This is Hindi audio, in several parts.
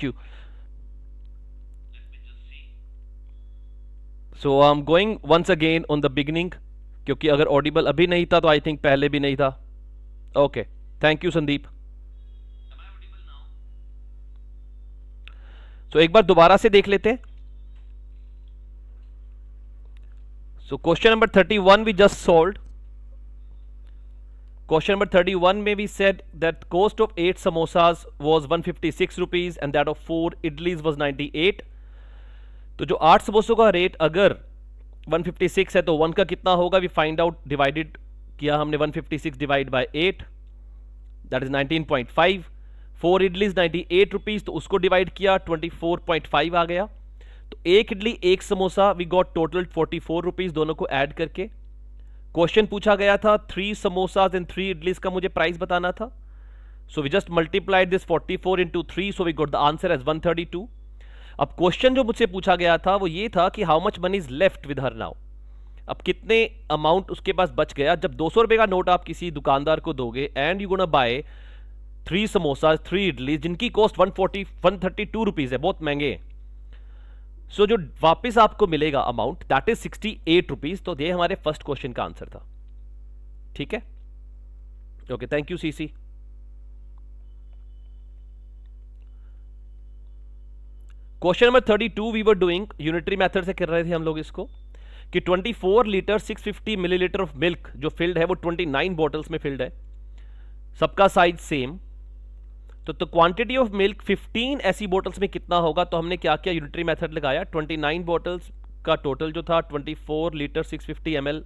Q so I am going once again on the beginning, क्योंकि अगर ऑडिबल अभी नहीं था तो आई थिंक पहले भी नहीं था। Okay, thank you Sandeep. So एक बार दोबारा से देख लेते हैं। So question number 31 we just solved. Question number 31 में we said that cost of 8 samosas was 156 rupees and that of 4 idlis was 98। तो जो 8 समोसों का रेट अगर 156 है तो 1 का कितना होगा, वी फाइंड आउट, डिवाइडेड किया हमने 156 divide by 8, that is 19.5। 4 idlis 98 rupees, तो उसको डिवाइड किया 24.5 आ गया। तो एक इडली एक samosa, we got total 44 rupees दोनों को ऐड करके। क्वेश्चन पूछा गया था 3 समोसाज एंड 3 इडलीज का मुझे प्राइस बताना था। So we just multiplied this 44 into 3, so we got the answer as 132। अब क्वेश्चन जो मुझसे पूछा गया था वो ये था कि how much money is left with her now. अब कितने अमाउंट उसके पास बच गया। जब 200 रुपए का नोट आप किसी दुकानदार को दोगे and you gonna buy 3 samosa 3 idli जिनकी कॉस्ट 132 रुपीज है, बहुत महंगे हैं। सो जो वापस आपको मिलेगा अमाउंट दैट इज 68 रुपीज। तो ये हमारे फर्स्ट क्वेश्चन का आंसर था। ठीक है, okay, thank you CC. Question number 32 we were doing unitary method से कर रहे थे हम लोग इसको, कि 24 लीटर 650 मिलीलीटर ऑफ मिल्क जो फिल्ड है वो 29 बॉटल्स में फिल्ड है, सबका साइज सेम। तो क्वांटिटी ऑफ मिल्क 15 ऐसी बोटल्स में कितना होगा। तो हमने क्या किया, यूनिटरी मेथड लगाया। 29 बॉटल्स का टोटल जो था 24 लीटर 650 ml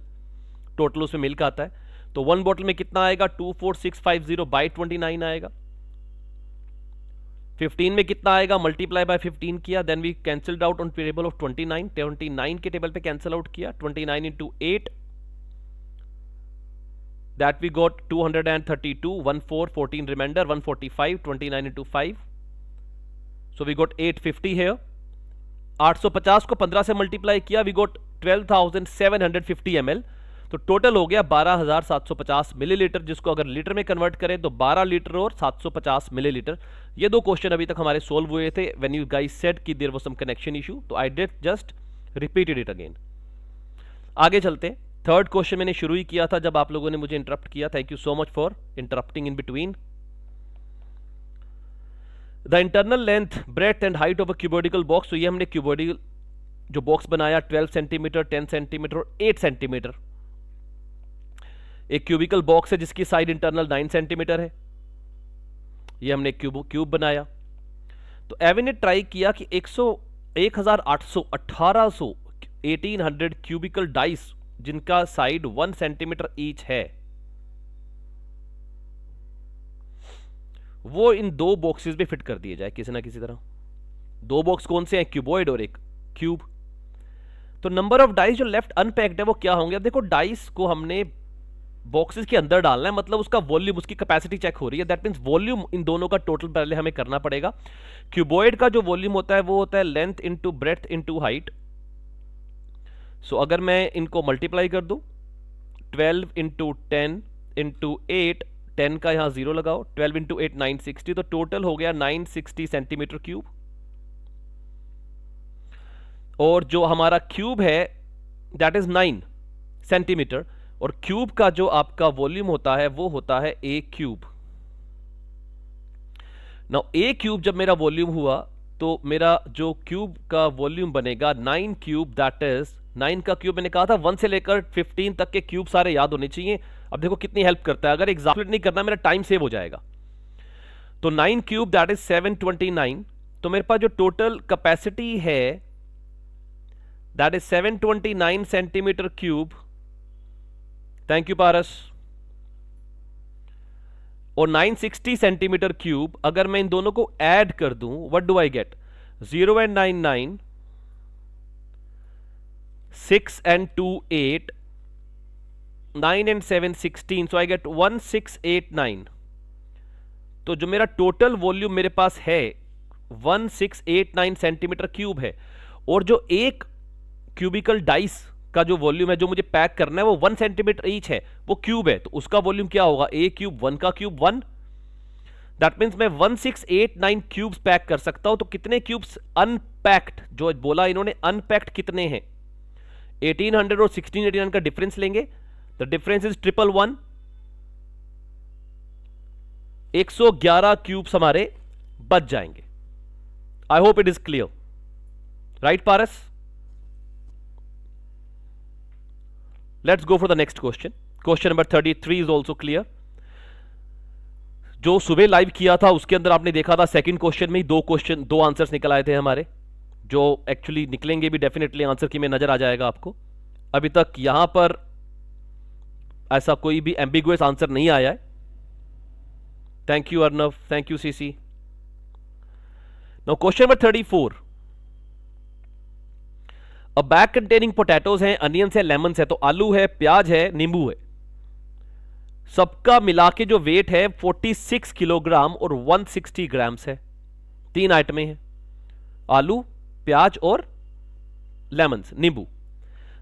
टोटल उसमें मिल्क आता है। तो 1 बॉटल में कितना आएगा, 24650 बाई 29 आएगा। 15 में कितना आएगा, मल्टीप्लाई बाय 15 किया, then we cancelled out on table of 29 के टेबल पे कैंसिल आउट किया। 29 into 8 that we got 232, 14 remainder 145, 29 into 5, so we got 850 here। 850 को 15 से मल्टीप्लाई किया, वी गोट 12,750 ml। तो टोटल हो गया 12,750 मिलीलीटर, जिसको अगर लीटर में कन्वर्ट करें तो 12 लीटर और 750 मिलीलीटर। ये दो क्वेश्चन अभी तक हमारे सोल्व हुए थे व्हेन यू गाइस सेड कि there was some connection issue, तो I did just repeated it again. आगे चलते हैं। थर्ड क्वेश्चन मैंने शुरू ही किया था जब आप लोगों ने मुझे इंटरप्ट किया। Thank you so much for interrupting in between. The internal length breadth and height of a cuboidal box. तो ये हमने क्यूबोडिकल जो बॉक्स बनाया 12 सेंटीमीटर, 10 सेंटीमीटर और 8 सेंटीमीटर। एक क्यूबिकल बॉक्स है जिसकी साइड इंटरनल 9 सेंटीमीटर है। ये हमने क्यूब बनाया। तो एविन ने ट्राई किया कि 1800 1800 क्यूबिकल डाइस जिनका साइड 1 सेंटीमीटर ईच है, वो इन 2 बॉक्सेस में फिट कर दिए जाए किसी ना किसी तरह। 2 बॉक्स कौन से हैं, क्यूबॉइड और एक क्यूब। तो नंबर ऑफ डाइस जो लेफ्ट अनपैक्ड है वो क्या होंगे। अब देखो डाइस को हमने बॉक्सेस के अंदर डालना है, मतलब उसका वॉल्यूम, उसकी कैपेसिटी चेक हो रही है। दैट मींस वॉल्यूम इन दोनों का टोटल पहले हमें करना पड़ेगा। क्यूबॉइड का जो वॉल्यूम होता है वो होता है length into breadth into height. So अगर मैं इनको मल्टीप्लाई कर दूं 12 इंटू 10 इंटू 8, 10 का यहां 0 लगाओ, 12 इंटू 8 960, तो टोटल हो गया 960 सेंटीमीटर क्यूब। और जो हमारा क्यूब है दैट इज 9 सेंटीमीटर, और क्यूब का जो आपका वॉल्यूम होता है वो होता है ए क्यूब। नाउ ए क्यूब जब मेरा वॉल्यूम हुआ तो मेरा जो क्यूब का वॉल्यूम बनेगा 9 क्यूब, दैट इज 9 का क्यूब मैंने कहा था 1 से लेकर 15 तक के क्यूब सारे याद होने चाहिए। अब देखो कितनी हेल्प करता है, अगर एग्जाम्पल नहीं करना मेरा टाइम सेव हो जाएगा। तो 9 क्यूब दैट इज 729। तो मेरे पास जो टोटल कैपेसिटी है that is 729 centimetre cube. Thank you Paras. और 960 सेंटीमीटर क्यूब, अगर मैं इन दोनों को ऐड कर दूं what do I get, 0 and 9 9, 6 and 2 8, 9 and 7 16, so I get 1689। तो जो मेरा टोटल वॉल्यूम मेरे पास है 1689 सेंटीमीटर क्यूब है, और जो एक क्यूबिकल डाइस का जो वॉल्यूम है जो मुझे पैक करना है वो 1 सेंटीमीटर ईच है, वो क्यूब है, तो उसका वॉल्यूम क्या होगा, ए क्यूब 1 का क्यूब 1, दैट मीन्स मैं 1689 क्यूब्स पैक कर सकता हूं। तो कितने क्यूब्स अनपैक्ड, जो बोला इन्होंने अनपैक्ड कितने हैं, 1800 और 1689 का डिफरेंस लेंगे। The difference is 111। 111 क्यूब्स हमारे बच जाएंगे। आई hope it is clear, right Paras? Let's go for the next question. Question number 33 is also clear. जो सुबह लाइव किया था उसके अंदर आपने देखा था सेकंड क्वेश्चन में ही दो आंसर्स निकल आए थे हमारे, जो एक्चुअली निकलेंगे भी डेफिनेटली आंसर की में नजर आ जाएगा आपको। अभी तक यहां पर ऐसा कोई भी एम्बिगुअस आंसर नहीं आया है। Thank you Arnav, thank you CC. Now question number 34। A bag containing potatoes हैं, अनियंस है, लेमन्स है। तो आलू है, प्याज है, नींबू है, सबका मिला के जो वेट है 46 किलोग्राम और 160 ग्राम्स है। 3 आइटमें हैं, आलू, प्याज और लेमन्स, नींबू।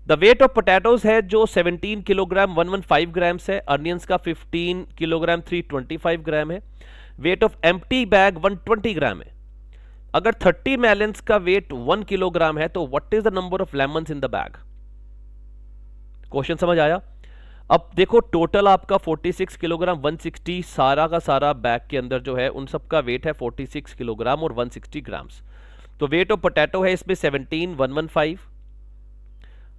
द वेट ऑफ पोटैटोज है जो 17 किलोग्राम 115 ग्राम्स है, अनियंस का 15 किलोग्राम 325 ग्राम है। वेट ऑफ एम्प्टी बैग 120 ग्राम है। अगर 30 मेलन्स का वेट 1 किलोग्राम है तो what is the number of lemons in the bag? Question समझ आया? अब देखो टोटल आपका 46 किलोग्राम 160 सारा का सारा बैग के अंदर जो है उन सब का वेट है 46 किलोग्राम और 160 ग्राम्स। तो वेट ऑफ पोटैटो है इसमें 17 115,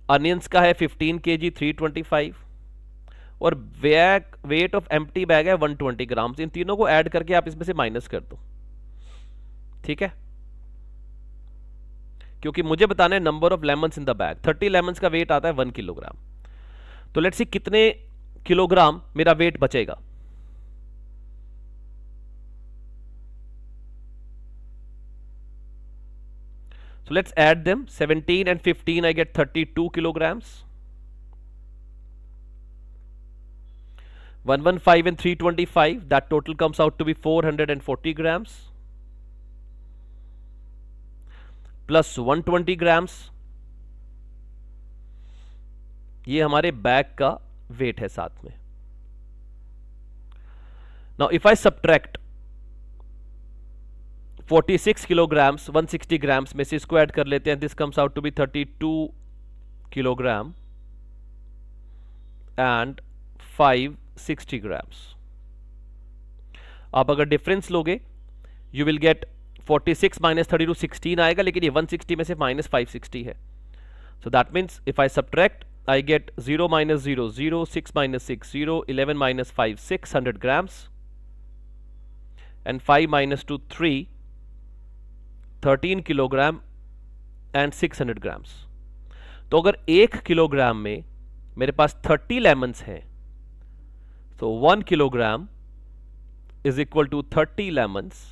अनियंस का है 15 kg 325 और वेट ऑफ एम्प्टी बैग है 120 ग्राम्स। इन तीनों को ऐड करके आप इसमें से माइनस कर दो, ठीक है? क्योंकि मुझे बताना है number of lemons in the bag. 30 lemons का वेट आता है 1 किलोग्राम। तो लेट्स सी कितने किलोग्राम मेरा वेट बचेगा। So let's add them. 17 and 15 I get 32 kilograms. 115 and 325, that total comes out to be 440 grams. Plus 120 grams. ये हमारे बैग का वेट है साथ में। Now if I subtract 46 kilograms 160 grams में से इसको ऐड कर लेते हैं, this comes out to be 32 kilogram and 560 grams। आप अगर डिफरेंस लोगे you will get 46 minus 32 16 आएगा, लेकिन ये 160 में से minus 560 है। So that means if I subtract I get 0 minus 0 0, 6 minus 6 0, 11 minus 5 600 grams and 5 minus 2 3, 13 kilogram and 600 grams. तो अगर 1 किलोग्राम में मेरे पास 30 लेमन्स हैं तो 1 kilogram is equal to 30 lemons,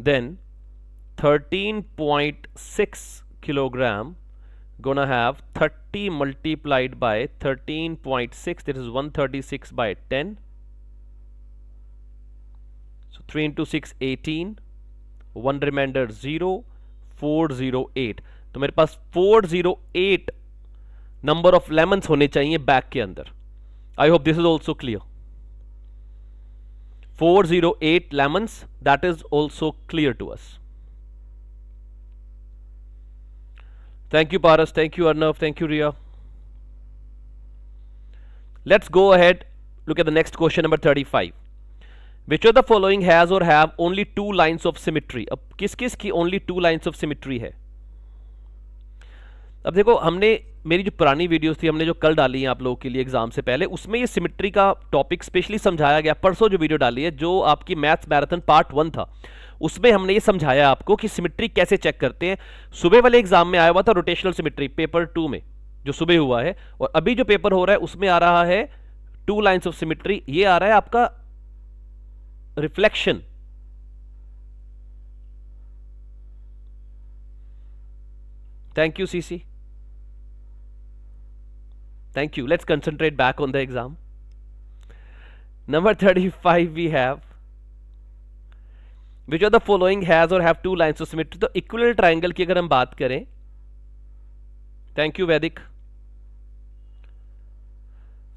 then 13.6 kilogram gonna have 30 multiplied by 13.6, that is 136 by 10. So 3 into 6 18, 1 remainder 0, 408। तो मेरे पास 408 नंबर ऑफ लेमन्स होने चाहिए बैग के अंदर। आई hope this is also clear. 408 lemons, that is also clear to us. Thank you Paras, thank you Arnav, thank you Ria. Let's go ahead, look at the next question number 35. Which of the following has or have only 2 lines of symmetry? अब किस किस की only 2 lines of symmetry है? अब देखो हमने मेरी जो पुरानी वीडियोस थी हमने जो कल डाली है आप लोगों के लिए एग्जाम से पहले, उसमें ये सिमेट्री का टॉपिक स्पेशली समझाया गया। परसों जो वीडियो डाली है जो आपकी मैथ्स मैराथन पार्ट 1 था, उसमें हमने ये समझाया आपको कि सिमेट्री कैसे चेक करते हैं। सुबह वाले एग्जाम में आया हुआ था रोटेशनल सिमेट्री पेपर 2 में जो सुबह हुआ है, और अभी जो पेपर हो रहा है उसमें आ रहा है 2 लाइन्स ऑफ सिमेट्री। ये आ रहा है आपका reflection. Thank you CC, thank you. Let's concentrate back on the exam. Number 35 we have, which of the following has or have 2 lines of symmetry? तो इक्विलर ट्राइंगल की अगर हम बात करें, थैंक यू वैदिक,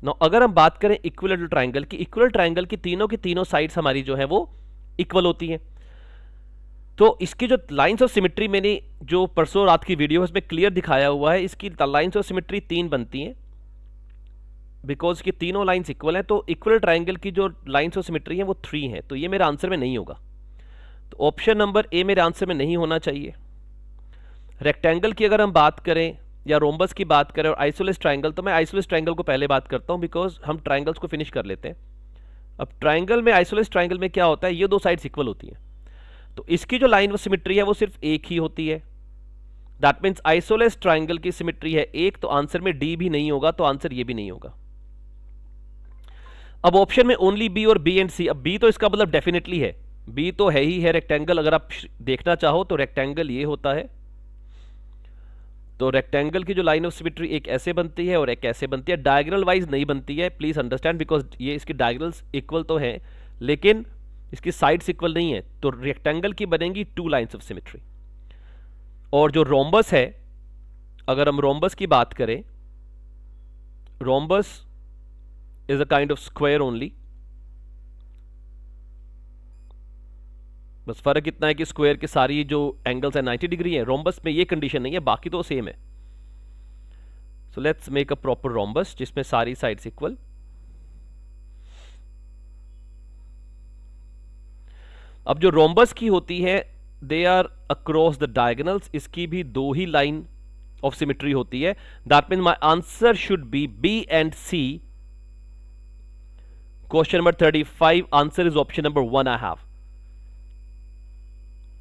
ना अगर हम बात करें इक्विलेटरल ट्राइंगल की, इक्वल ट्राइंगल की तीनों साइड्स हमारी जो है वो इक्वल होती हैं। तो इसकी जो लाइंस ऑफ सिमेट्री मैंने जो परसों रात की वीडियो है उसमें क्लियर दिखाया हुआ है, इसकी लाइंस ऑफ सिमेट्री 3 बनती हैं बिकॉज की तीनों लाइंस इक्वल हैं। तो इक्वल ट्राइंगल की जो लाइंस ऑफ सिमेट्री हैं वो 3 हैं, तो ये मेरे आंसर में नहीं होगा। तो ऑप्शन नंबर ए मेरे आंसर में नहीं होना चाहिए। रेक्टेंगल की अगर हम बात करें या रोम्बस की बात करें और आइसोलेस ट्राइंगल, तो मैं आइसोलेस ट्राइंगल को पहले बात करता हूं बिकॉज हम ट्राइंगल्स को फिनिश कर लेते हैं। अब ट्राइंगल में, आइसोलेस ट्राइंगल में क्या होता है, ये दो साइड्स इक्वल होती हैं, तो इसकी जो लाइन ऑफ सिमेट्री है वो सिर्फ एक ही होती है। दैट मीन्स आइसोलेस ट्राइंगल की सिमेट्री है एक, तो आंसर में डी भी नहीं होगा, तो आंसर ये भी नहीं होगा। अब ऑप्शन में ओनली बी और बी एंड सी। अब बी तो इसका मतलब डेफिनेटली है, बी तो है ही है रेक्टेंगल। अगर आप देखना चाहो तो रेक्टेंगल ये होता है, तो रेक्टेंगल की जो लाइन ऑफ सिमेट्री एक ऐसे बनती है और एक ऐसे बनती है, डायगोनल वाइज नहीं बनती है, प्लीज अंडरस्टैंड, बिकॉज ये इसकी डायगोनल्स इक्वल तो हैं लेकिन इसकी साइड्स इक्वल नहीं है। तो रेक्टेंगल की बनेंगी 2 लाइंस ऑफ सिमेट्री। और जो रोम्बस है, अगर हम रोम्बस की बात करें, rhombus is a kind of square only. बस फर्क इतना है कि स्क्वायर की सारी जो एंगल्स है 90 डिग्री है, रोम्बस में ये कंडीशन नहीं है, बाकी तो सेम है। So let's make a proper rhombus जिसमें सारी साइड्स इक्वल। अब जो रोम्बस की होती है they are across the diagonals, इसकी भी 2 ही लाइन ऑफ सिमेट्री होती है। That mean my answer should be B and C. Question number 35 answer is option number 1 I have.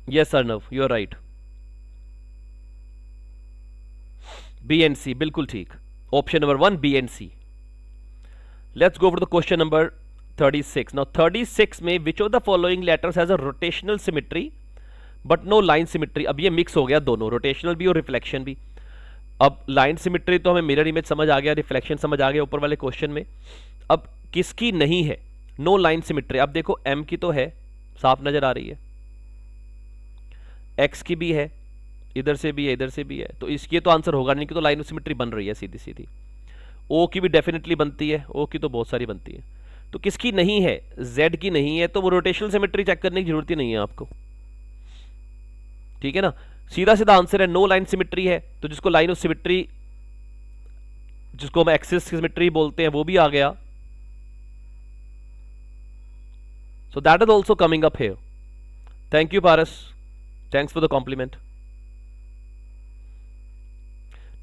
Yes, Arnav, you are right. B and C, बिल्कुल ठीक। Option number 1, B and C. Let's go over the question number 36. Now 36 में which of the following letters has a rotational symmetry but no line symmetry? अब ये मिक्स हो गया दोनों, रोटेशनल भी और रिफ्लेक्शन भी। अब लाइन सिमेट्री तो हमें मिरर इमेज समझ आ गया, रिफ्लेक्शन समझ आ गया ऊपर वाले क्वेश्चन में। अब किसकी नहीं है नो लाइन सिमेट्री? अब देखो M की तो है, साफ नजर आ रही है, एक्स की भी है, इधर से भी है, इधर से भी है, तो इसकी तो आंसर होगा नहीं कि तो लाइन ऑफ सिमेट्री बन रही है सीधी सीधी। ओ की भी डेफिनेटली बनती है, ओ की तो बहुत सारी बनती है। तो किसकी नहीं है? जेड की नहीं है, तो वो रोटेशनल सिमेट्री चेक करने की जरूरत ही नहीं है आपको, ठीक है ना। सीधा सीधा आंसर है नो लाइन सिमेट्री है, तो जिसको लाइन ऑफ सिमेट्री, जिसको हम एक्सिस सिमेट्री बोलते हैं, वो भी आ गया। सो that is also coming up here. Thank you Paras, thanks for the compliment.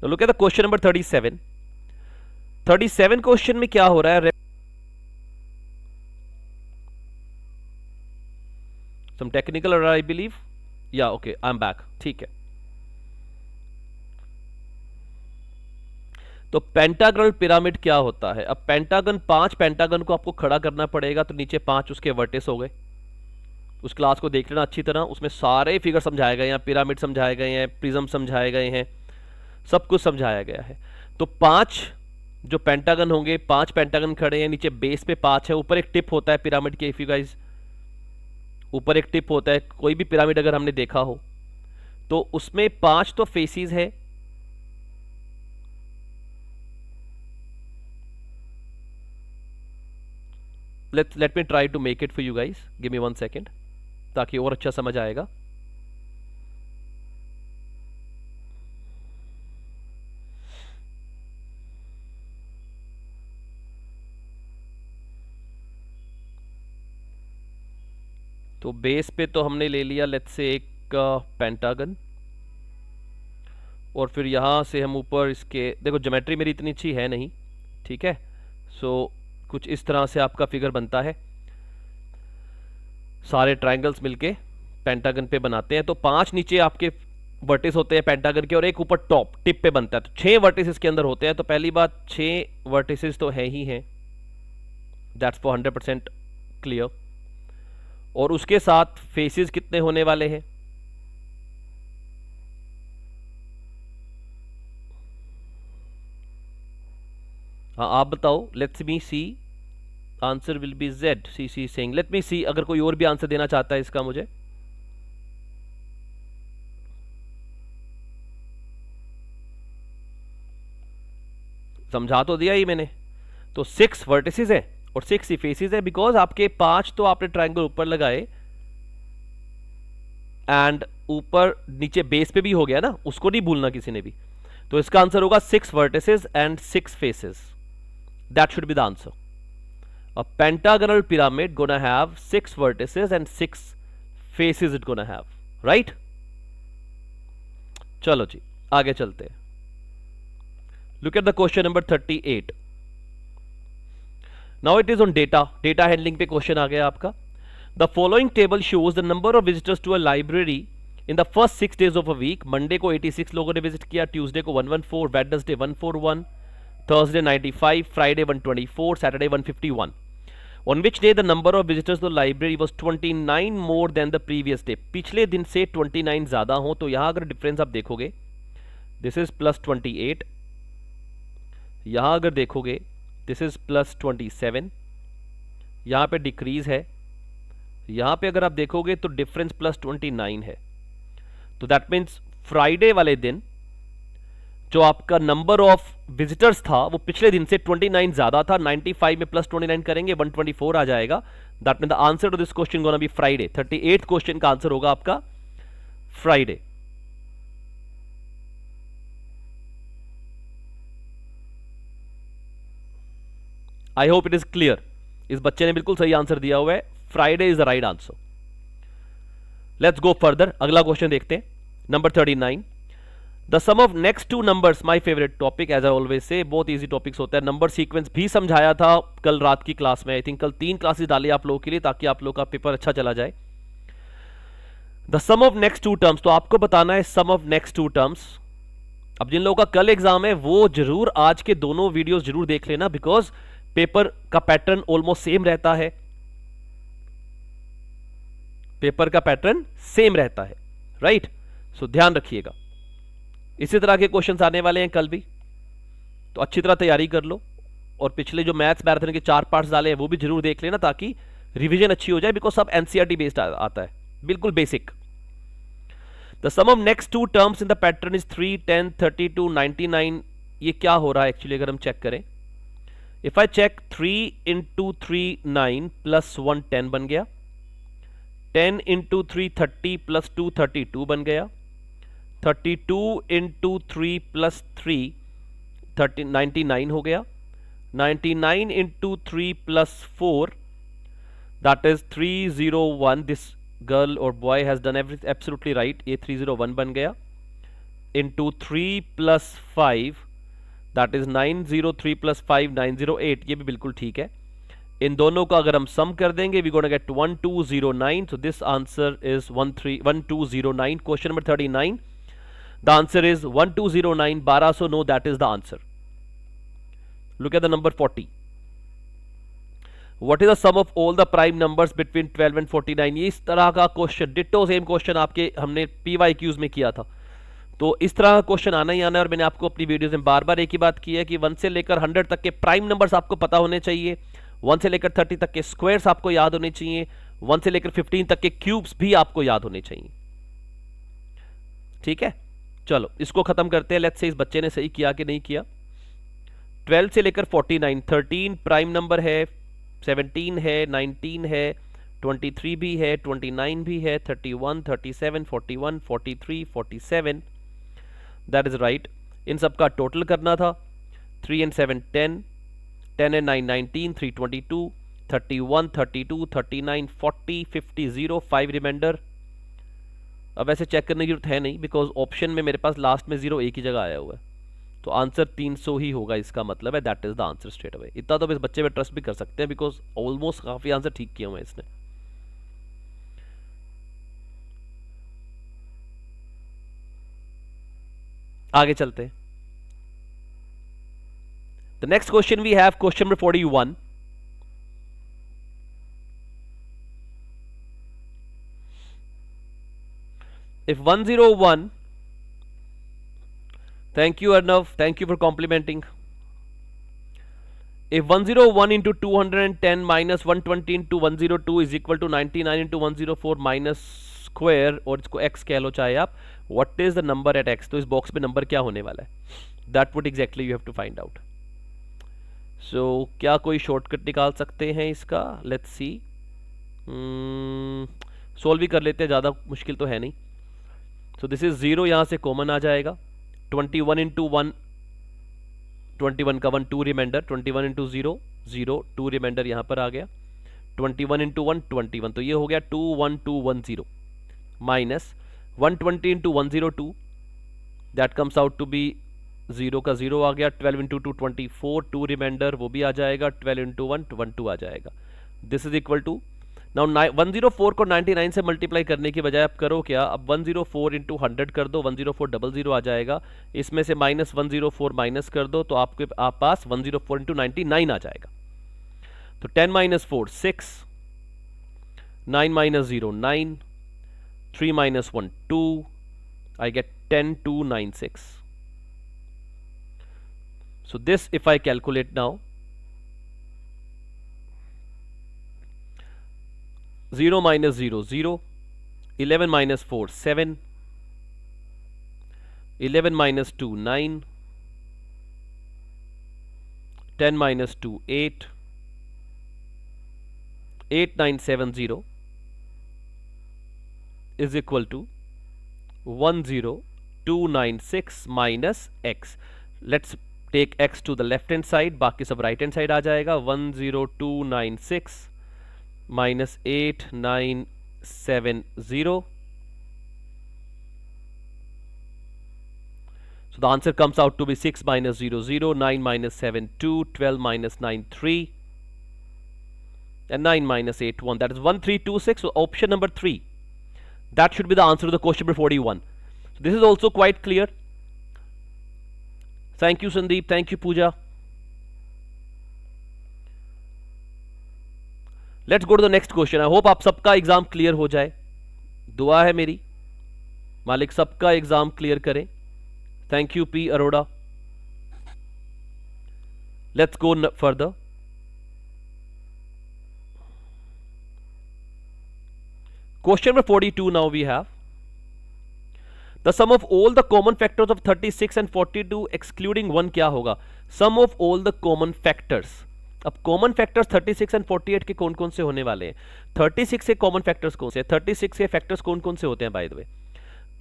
Now look at the question number 37. 37 question में क्या हो रहा है? Some technical error I believe. Yeah, okay, I'm back. ठीक है। तो पेंटागनल पिरामिड क्या होता है? अब पेंटागन, 5 पेंटागन को आपको खड़ा करना पड़ेगा, तो नीचे 5 उसके वर्टेक्स हो गए। उस क्लास को देख लेना अच्छी तरह, उसमें सारे फिगर समझाए गए हैं, पिरामिड समझाए गए हैं, प्रिज्म समझाए गए हैं, सब कुछ समझाया गया है। तो 5 जो पेंटागन होंगे, 5 पेंटागन खड़े हैं, नीचे बेस पे 5 है, ऊपर एक टिप होता है पिरामिड के। इफ यू गाइस, ऊपर एक टिप होता है, कोई भी पिरामिड अगर हमने देखा हो तो उसमें 5 तो फेसिस है, let me try to make it for you guys, give me 1 second ताकि और अच्छा समझ आएगा। तो बेस पे तो हमने ले लिया लेट्स से एक पेंटागन, और फिर यहाँ से हम ऊपर इसके, देखो ज्योमेट्री मेरी इतनी अच्छी है नहीं, ठीक है। सो कुछ इस तरह से आपका फिगर बनता है, सारे ट्रायंगल्स मिलके पेंटागन पे बनाते हैं। तो 5 नीचे आपके वर्टिस होते हैं पेंटागन के, और एक ऊपर टॉप टिप पे बनता है, तो 6 वर्टिस इसके अंदर होते हैं। तो पहली बात 6 वर्टिसेस तो है ही हैं, दैट्स फॉर 100% क्लियर। और उसके साथ फेसेस कितने होने वाले हैं? हाँ आप बताओ, let's me see, answer will be Z. C saying, let me see, अगर कोई और भी आंसर देना चाहता है इसका मुझे। समझा तो दिया ही मैंने। तो 6 वर्टिसेस है और 6 ही फेसेस है, बिकॉज आपके 5 तो आपने ट्रायंगल ऊपर लगाए एंड ऊपर नीचे बेस पे भी हो गया ना, उसको नहीं भूलना किसी ने भी। तो इसका आंसर होगा 6 vertices and 6 faces. That should be the answer. A pentagonal pyramid gonna have 6 vertices and 6 faces it gonna have, right. चलो जी आगे चलते हैं। Look at the question number 38। Now it is on data handling पे क्वेश्चन आ गया आपका। The following table shows the number of visitors to a library in the first 6 days of a week. Monday को 86 लोगों ने विजिट किया, ट्यूसडे को 114, Wednesday 141, Thursday 95, Friday 124, Saturday 151। On which day the number of visitors to the library was 29 more than the previous day. पिछले दिन से 29 ज्यादा हो, तो यहां अगर डिफरेंस आप देखोगे, दिस इज +28, यहां अगर देखोगे दिस इज +27, यहां पे डिक्रीज है, यहां पे अगर आप देखोगे तो डिफरेंस +29 है। तो दैट मीन्स फ्राइडे वाले दिन जो आपका नंबर ऑफ विजिटर्स था वो पिछले दिन से 29 ज्यादा था। 95 में +29 करेंगे 124 आ जाएगा। That mean the answer to this question gonna be Friday. 38 question का आंसर होगा आपका Friday. I hope it is clear. इस बच्चे ने बिल्कुल सही आंसर दिया हुआ है, Friday is the right answer. Let's go further, अगला क्वेश्चन देखते हैं। Number 39, the sum of next two numbers, my favourite topic as I always say, बहुत इजी टॉपिक्स होता है। नंबर सीक्वेंस भी समझाया था कल रात की क्लास में, आई थिंक कल 3 क्लासेस डाली आप लोगों के लिए ताकि आप लोगों का पेपर अच्छा चला जाए। The sum of next two terms, तो आपको बताना है sum of next two terms. अब जिन लोगों का कल एग्जाम है वो जरूर आज के दोनों वीडियोस जरूर देख लेना, बिकॉज पेपर का पैटर्न ऑलमोस्ट सेम रहता है। पेपर का पैटर्न सेम रहता है, राइट। सो ध्यान रखिएगा, इसी तरह के क्वेश्चंस आने वाले हैं कल भी, तो अच्छी तरह तैयारी कर लो। और पिछले जो मैथ्स मैराथन के 4 पार्ट्स डाले हैं वो भी जरूर देख लेना ताकि रिवीजन अच्छी हो जाए, बिकॉज सब एनसीईआरटी बेस्ड आता है, बिल्कुल basic. The sum of next two terms in the pattern is 3, 10, 32, 99। ये क्या हो रहा है एक्चुअली अगर हम चेक करें, इफ आई चेक 3 into 3 9 + 1 10 बन गया, 10 into 3 30 + 2 32 बन गया, 32 into 3 + 3 99 हो गया, 99 into 3 + 4 that is 301। This girl और boy has done absolutely right, ये 301 बन गया, into 3 + 5 दैट इज 903 + 5 908, ये भी बिल्कुल ठीक है। इन दोनों का अगर हम सम कर देंगे we gonna get 1209। So this answer is 1209। Question number 39, the answer is 1209, 1209, that is the answer. Look at the number 40, what is the sum of all the prime numbers between 12 and 49। ये इस तरह का क्वेश्चन, डिट्टो सेम क्वेश्चन आपके हमने PYQs में किया था, तो इस तरह का क्वेश्चन आना ही आना है। और मैंने आपको अपनी वीडियोस में बार बार एक ही बात की है कि 1 से लेकर 100 तक के प्राइम नंबर्स आपको पता होने चाहिए, 1 से लेकर 30 तक के स्क्वायर्स आपको याद होने चाहिए, 1 से लेकर 15 तक के क्यूब्स भी आपको याद होने चाहिए, ठीक है। चलो इसको खत्म करते हैं। लेट्स से इस बच्चे ने सही किया कि नहीं किया। 12 से लेकर 49, 13 प्राइम नंबर है, 17 है, 19 है, 23 भी है, 29 भी है, 31, 37, 41, 43, 47, दैट इज राइट। इन सब का टोटल करना था। 3 and 7 10, 10 and 9 19, 3 22, 31 32, 39 40, 50 0, 5 रिमाइंडर। अब ऐसे चेक करने की जरूरत है नहीं, बिकॉज ऑप्शन में मेरे पास लास्ट में 0 एक ही जगह आया हुआ है, तो आंसर 300 ही होगा, इसका मतलब है that is the answer straight away. इतना तो इस बच्चे पे ट्रस्ट भी कर सकते हैं, बिकॉज ऑलमोस्ट काफी आंसर ठीक किए हुए हैं इसने। आगे चलते हैं। The next question we have question number 41। If 101, thank you Arnav, thank you for complimenting. If 101 into 210 minus 120 into 102 is equal to 99 into 104 minus square, और इसको x कह लो चाहे आप, what is the number at x? तो इस बॉक्स में नंबर क्या होने वाला है? That would exactly you have to find out. सो क्या कोई शॉर्टकट निकाल सकते हैं इसका? लेट्स सी, सोल्व भी कर लेते हैं, ज़्यादा मुश्किल तो है नहीं। सो दिस इज 0, यहाँ से कॉमन आ जाएगा। 21 इंटू 1, 21 का 1, 2 रिमाइंडर। 21 इंटू 0, 0, 2 रिमाइंडर यहाँ पर आ गया। 21 इंटू 1, 21, तो ये हो गया 21210 minus 120 into 102, that comes out to be 0 का 0 आ गया। 12 इंटू 2, 24, 2 रिमाइंडर वो भी आ जाएगा। 12 इंटू 1, 12 आ जाएगा। This is equal to, now 104 को 99 से मल्टीप्लाई करने की बजाय आप करो क्या, अब 104 इंटू 100 कर दो, 10400 आ जाएगा। इसमें से माइनस 104 माइनस कर दो तो आपके आप पास 104 इंटू 99 आ जाएगा। तो 10 minus 4 6, 9 minus 0 9, 3 minus 1 2, I get 10296. So this, if I calculate now, 0 minus 0 0, 11 minus 4 7, 11 minus 2 9, 10 minus 2 8, 8970 is equal to 10296 minus x. Let's take x to the left hand side, बाकी सब right hand side आ जाएगा। 10296 minus 8970, so the answer comes out to be 6 minus 0 0, 9 minus 7 2, 12 minus 9 3, and 9 minus 8 1, that is 1326. So option number 3, that should be the answer to the question number 41. So this is also quite clear. Thank you Sandeep, thank you Pooja. Let's go to the next question. I hope आप सबका एग्जाम क्लियर हो जाए, दुआ है मेरी, मालिक सबका एग्जाम क्लियर करें। Thank U P Arora. Let's go further. Question number 42 now we have. The sum of all the common factors of 36 and 42 excluding 1 क्या होगा? Sum of all the common factors. अब कॉमन फैक्टर्स 36 एंड 48 के कौन कौन से होने वाले हैं? 36 के कॉमन फैक्टर्स कौन से? 36 के फैक्टर्स कौन कौन से होते हैं बाय द वे?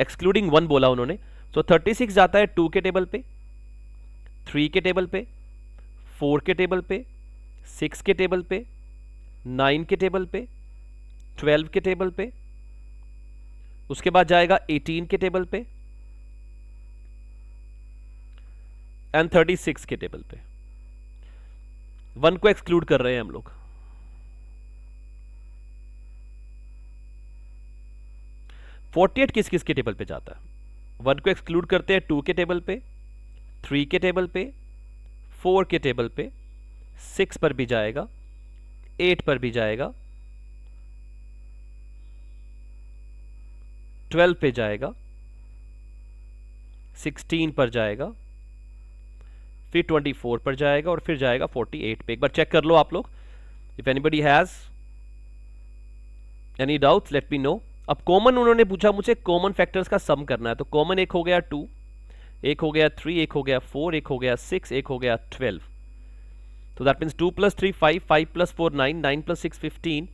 एक्सक्लूडिंग 1 बोला उन्होंने। सो 36 जाता है 2 के टेबल पे, 3 के टेबल पे, 4 के टेबल पे, 6 के टेबल पे, 9 के टेबल पे, 12 के टेबल पे, उसके बाद जाएगा 18 के टेबल पे एंड 36 के टेबल पे। 1 को एक्सक्लूड कर रहे हैं हम लोग। फोर्टी किस किस के टेबल पे जाता है? 1 को एक्सक्लूड करते हैं 2 के टेबल पे, 3 के टेबल पे, 4 के टेबल पे, 6 पर भी जाएगा, 8 पर भी जाएगा, 12 पे जाएगा, 16 पर जाएगा, फिर 24 पर जाएगा और फिर जाएगा 48 पे। एक बार चेक कर लो आप लोग, if anybody has any doubts let me know. अब कॉमन उन्होंने पूछा मुझे कॉमन फैक्टर्स का सम करना है, तो कॉमन एक हो गया 2, एक हो गया 3, एक हो गया 4, एक हो गया 6, एक हो गया 12। तो दैट मीन्स 2 + 3 5, 5 + 4 9, 9 + 6 15,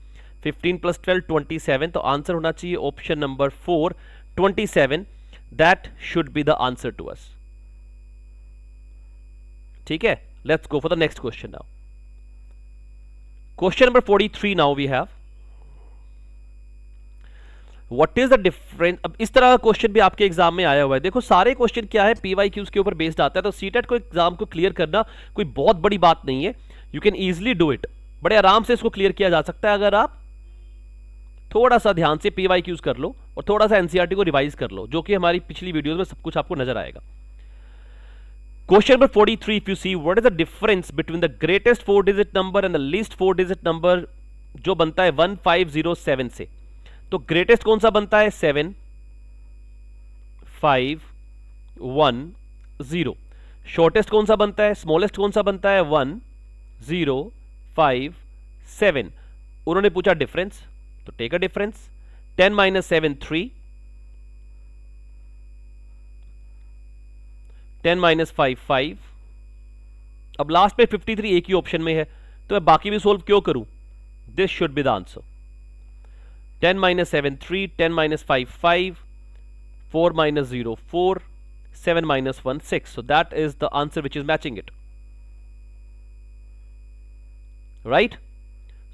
15 + 12 27। तो आंसर होना चाहिए option number 4 27। That should be the answer to us. ठीक है, let's go for the next question now. Question number 43 now we have, what is the difference. अब इस तरह का क्वेश्चन भी आपके एग्जाम में आया हुआ है। देखो सारे क्वेश्चन क्या है, पीवाईक्यूज के ऊपर बेस्ड आता है, तो सीटेट को एग्जाम को क्लियर करना कोई बहुत बड़ी बात नहीं है। You can easily do it, बड़े आराम से इसको क्लियर किया जा सकता है अगर आप थोड़ा सा ध्यान से पीवाईक्यूज कर लो और थोड़ा सा एनसीईआरटी को रिवाइज कर लो, जो कि हमारी पिछली वीडियोस में सब कुछ आपको नजर आएगा। Question number 43, if you see what is the difference between the greatest 4 digit number and the least 4 digit number, जो बनता है 1507 से। तो ग्रेटेस्ट कौन सा बनता है? 7 5 1 0। शॉर्टेस्ट कौन सा बनता है? स्मॉलेस्ट कौन सा बनता है? 1 0 5 7। उन्होंने पूछा डिफरेंस, तो टेक अ डिफरेंस। 10 - 7 3, 10 - 5 5, अब लास्ट में 53 एक ही ऑप्शन में है, तो मैं बाकी भी सोल्व क्यों करूं? This should be the answer. 10 minus 7 3, 10 minus 5 5, 4 minus 0 4, 7 minus 1 6. So that is the answer which is matching it. Right?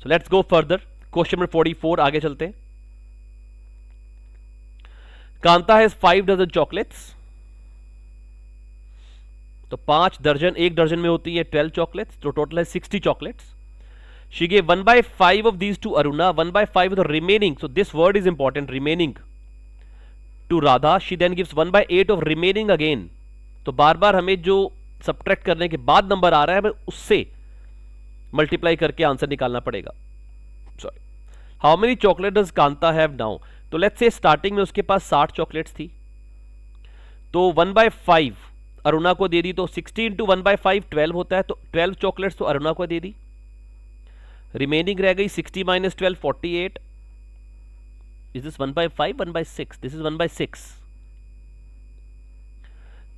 So let's go further. Question number 44, आगे चलते हैं. Kanta has 5 dozen chocolates. तो 5 दर्जन, एक दर्जन में होती है 12 चॉकलेट्स, तो टोटल है 60 chocolates. She gave 1/5 of these to Aruna, 1/5 of the remaining. So this word is important, remaining, to Radha. She then gives 1/8 of remaining again. तो बार बार हमें जो सब्ट्रैक्ट करने के बाद नंबर आ रहा है हमें उससे मल्टीप्लाई करके आंसर निकालना पड़ेगा. Sorry, how many chocolate does Kanta have now? तो लेट्स से स्टार्टिंग में उसके पास 60 चॉकलेट्स थी, तो 1/5 अरुणा को दे दी, तो 60 इंटू 1/5 12 होता है, तो 12 चॉकलेट्स तो अरुणा को दे दी. रिमेनिंग रह गई 60 minus 12 48. Is this 1/5 1/6? This is 1/6.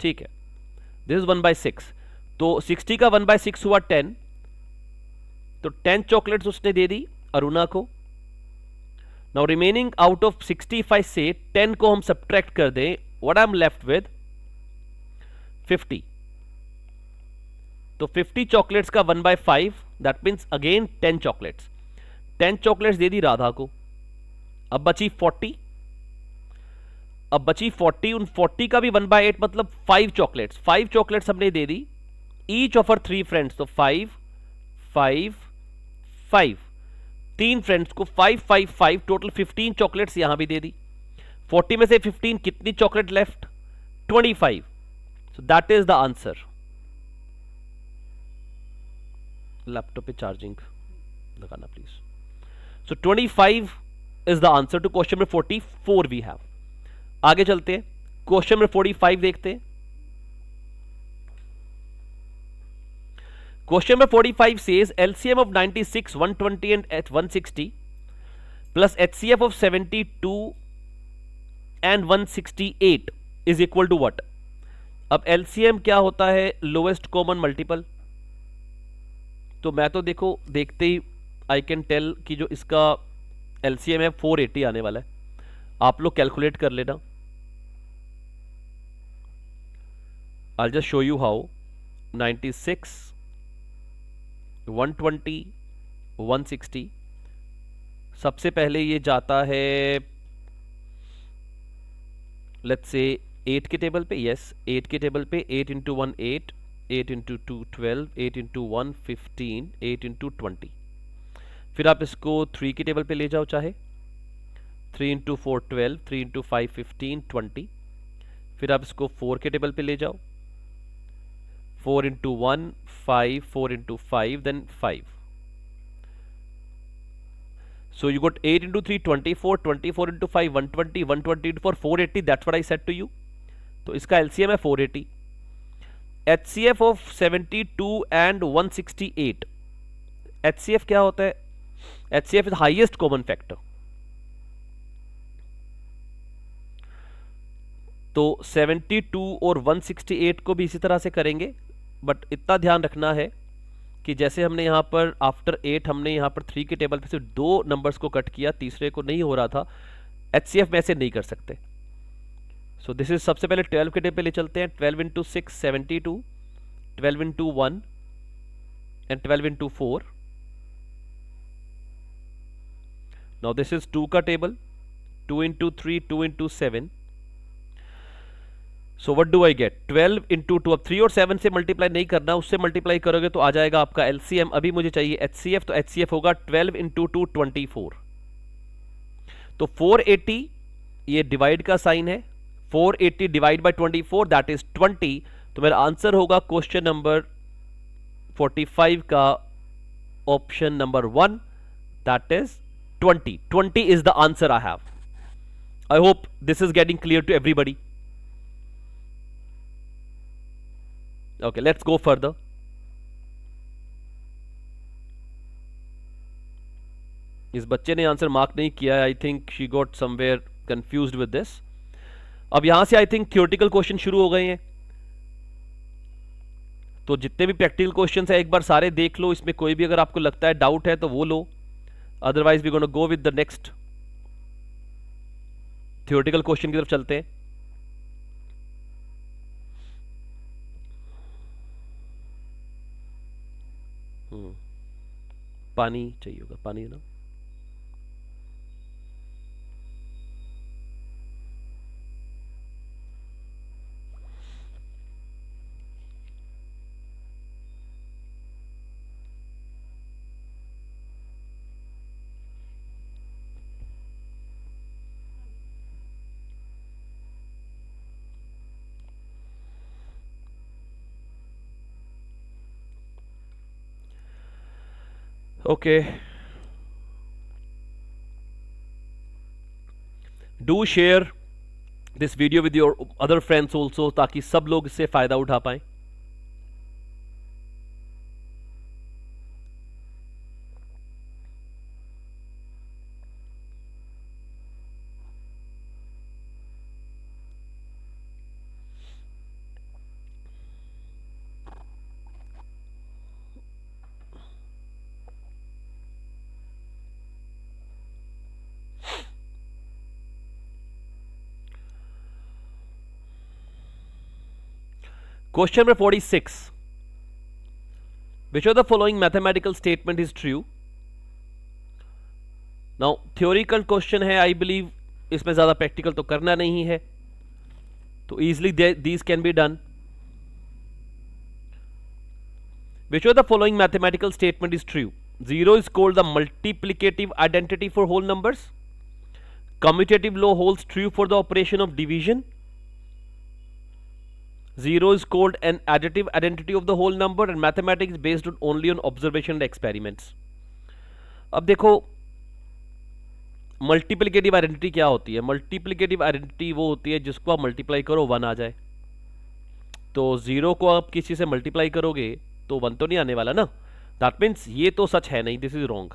ठीक है, दिस इज 1/6. तो 60 का 1/6 हुआ 10, तो 10 चॉकलेट्स उसने दे दी अरुणा को. नाउ रिमेनिंग आउट ऑफ 65 से 10 को हम सब्ट्रैक्ट कर दें, what I am left with 50. तो 50 चॉकलेट्स का 1/5, that means again 10 chocolates. 10 chocolates दे दी राधा को. अब बची 40. अब बची 40, उन 40 का भी 1/8 मतलब 5 चॉकलेट्स. 5 चॉकलेट्स हमने दे दी ईच ऑफ हर 3 फ्रेंड्स, तो 5 5 5. 3 फ्रेंड्स को 5 5 5, टोटल 15 चॉकलेट्स यहां भी दे दी. 40 में से 15, कितनी chocolate left? 25. So that is the answer. Laptop पे चार्जिंग लगाना please. So 25 is the answer to question number 44 we have. आगे चलते हैं, क्वेश्चन नंबर 45 देखते हैं. Question number 45 says LCM of 96, 120 and 160 plus HCF of 72 and 168 is equal to what? अब LCM क्या होता है? Lowest common multiple. तो मैं तो देखो देखते ही आई कैन टेल कि जो इसका LCM है 480 आने वाला है. आप लोग कैलकुलेट कर लेना. I'll just show you how. 96, 120, 160. सबसे पहले ये जाता है लेट्स से 8 के टेबल पे. यस, 8 के टेबल पे 8 इंटू 1 8, 8 इंटू 2 12, 8 इंटू 1 15, 8 इंटू 20. फिर आप इसको 3 के टेबल पे ले जाओ, चाहे 3 इंटू 4 12, 3 इंटू 5 15 20. फिर आप इसको 4 के टेबल पे ले जाओ, 4 into 1 5, 4 into 5, then 5. So you got 8 into 3 24, 24 into 5 120, 120 into 4 480. That's what I said to you. तो इसका LCM है 480. HCF of 72 and 168. HCF क्या होता है? HCF is highest common factor. तो 72 और 168 को भी इसी तरह से करेंगे, बट इतना ध्यान रखना है कि जैसे हमने यहाँ पर आफ्टर 8 हमने यहाँ पर 3 के टेबल पे सिर्फ 2 नंबर्स को कट किया, तीसरे को नहीं हो रहा था. HCF में ऐसे नहीं कर सकते. सो दिस इज सबसे पहले 12 के टेबल पे ले चलते हैं. 12 into 6 72, 12 into 1 and 12 into 4. Now this is 2 का table, 2 into 3, 2 into 7. So what do I get? 12 into 2. अब 3 और 7 से मल्टीप्लाई नहीं करना, उससे मल्टीप्लाई करोगे तो आ जाएगा आपका LCM. अभी मुझे चाहिए HCF, तो HCF होगा 12 इंटू 2 24. तो 480 ये डिवाइड का साइन है, 480 डिवाइड बाय 24 दैट इज 20. तो मेरा आंसर होगा क्वेश्चन नंबर 45 का option number 1, that is 20. 20 is the answer I have. I hope this is getting clear to everybody. Okay, let's go further. इस बच्चे ने आंसर मार्क नहीं किया. I think she got somewhere confused with this. अब यहां से आई थिंक थ्योरेटिकल क्वेश्चन शुरू हो गए हैं. तो जितने भी प्रैक्टिकल क्वेश्चन है एक बार सारे देख लो, इसमें कोई भी अगर आपको लगता है डाउट है तो वो लो, otherwise we gonna go with the next theoretical question की तरफ चलते हैं। पानी चाहिए होगा, पानी है ना। Okay. Do share this video with your other friends also, ताकि सब लोग इससे फायदा उठा पाएं। Question number 46. Which of the following mathematical statement is true? Now theoretical question है, I believe इसमें ज़्यादा practical तो करना नहीं है, तो easily these can be done. Which of the following mathematical statement is true? 0 is called the multiplicative identity for whole numbers. Commutative law holds true for the operation of division. 0 is called an additive identity of the whole number, and mathematics is based only on observation and experiments. अब देखो मल्टीप्लिकेटिव आइडेंटिटी क्या होती है। मल्टीप्लिकेटिव आइडेंटिटी वो होती है जिसको आप मल्टीप्लाई करो 1 आ जाए। तो 0 को आप किसी से मल्टीप्लाई करोगे तो 1 तो नहीं आने वाला ना, दैट मीन्स ये तो सच है नहीं, this is wrong.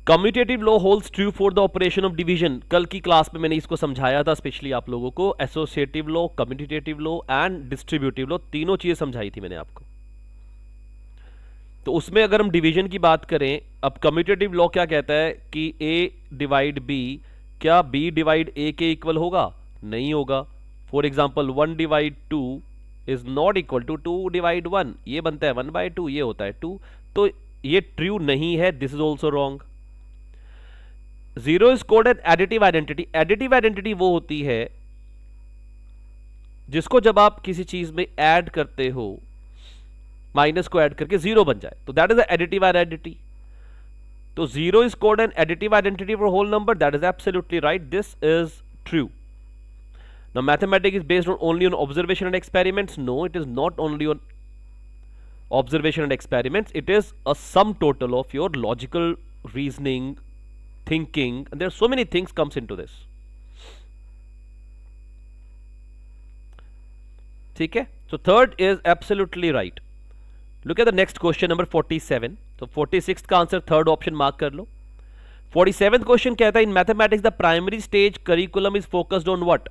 Commutative law holds true for the operation of division. कल की क्लास में मैंने इसको समझाया था स्पेशली आप लोगों को। Associative law, commutative law and distributive law, तीनों चीजें समझाई थी मैंने आपको। तो उसमें अगर हम डिवीजन की बात करें, अब कम्यूटेटिव लॉ क्या कहता है कि a डिवाइड b, क्या b डिवाइड a के इक्वल होगा? नहीं होगा। For example 1 divide 2 is not equal to 2 divide 1, ये बनता है 1/2, ये होता है 2, तो ये ट्रू नहीं है, this is also wrong. 0 is called an additive identity. Additive identity वो होती है जिसको जब आप किसी चीज में ऐड करते हो, माइनस को ऐड करके 0 बन जाए, तो दैट इज एडिटिव आइडेंटिटी। तो 0 is called an additive identity for whole number, that is absolutely right, this is true. Now mathematics is based only on observation and experiments. No, it is not only on observation and experiments. It is a sum total of your logical reasoning, thinking, and there are so many things comes into this. ठीक है, so third is absolutely right. Look at the next question number 47. तो 46th का आंसर थर्ड ऑप्शन मार्क कर लो। 47th क्वेश्चन कहता है in mathematics the primary stage curriculum is focused on what?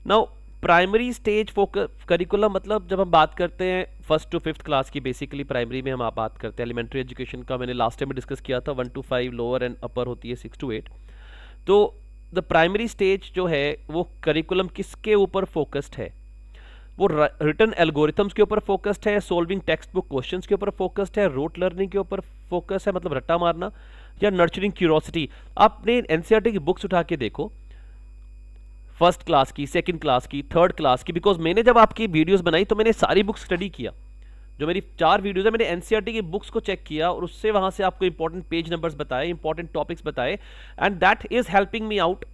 Now primary stage focus curriculum मतलब जब हम बात करते हैं फर्स्ट टू फिफ्थ क्लास की, बेसिकली प्राइमरी में हम आप बात करते हैं एलिमेंट्री एजुकेशन का, मैंने लास्ट टाइम में डिस्कस किया था 1 to 5 लोअर एंड अपर होती है 6 to 8। तो द प्राइमरी स्टेज जो है वो करिकुलम किसके ऊपर फोकस्ड है? वो रिटन एल्गोरिथम्स के ऊपर फोकस्ड है, सोल्विंग टेक्स्ट बुक क्वेश्चंस के ऊपर फोकस्ड है, रोट लर्निंग के ऊपर फोकस है मतलब रट्टा मारना, या नर्चरिंग क्यूरोसिटी। आपने एनसीईआरटी की बुक्स उठा के देखो, फर्स्ट क्लास की, सेकंड क्लास की, थर्ड क्लास की, बिकॉज मैंने जब आपकी वीडियोस बनाई तो मैंने सारी बुक्स स्टडी किया। जो मेरी 4 वीडियोस है मैंने एनसीईआरटी की बुक्स को चेक किया और उससे वहां से आपको इंपॉर्टेंट पेज नंबर्स बताए, इंपॉर्टेंट टॉपिक्स बताए, and that is helping me out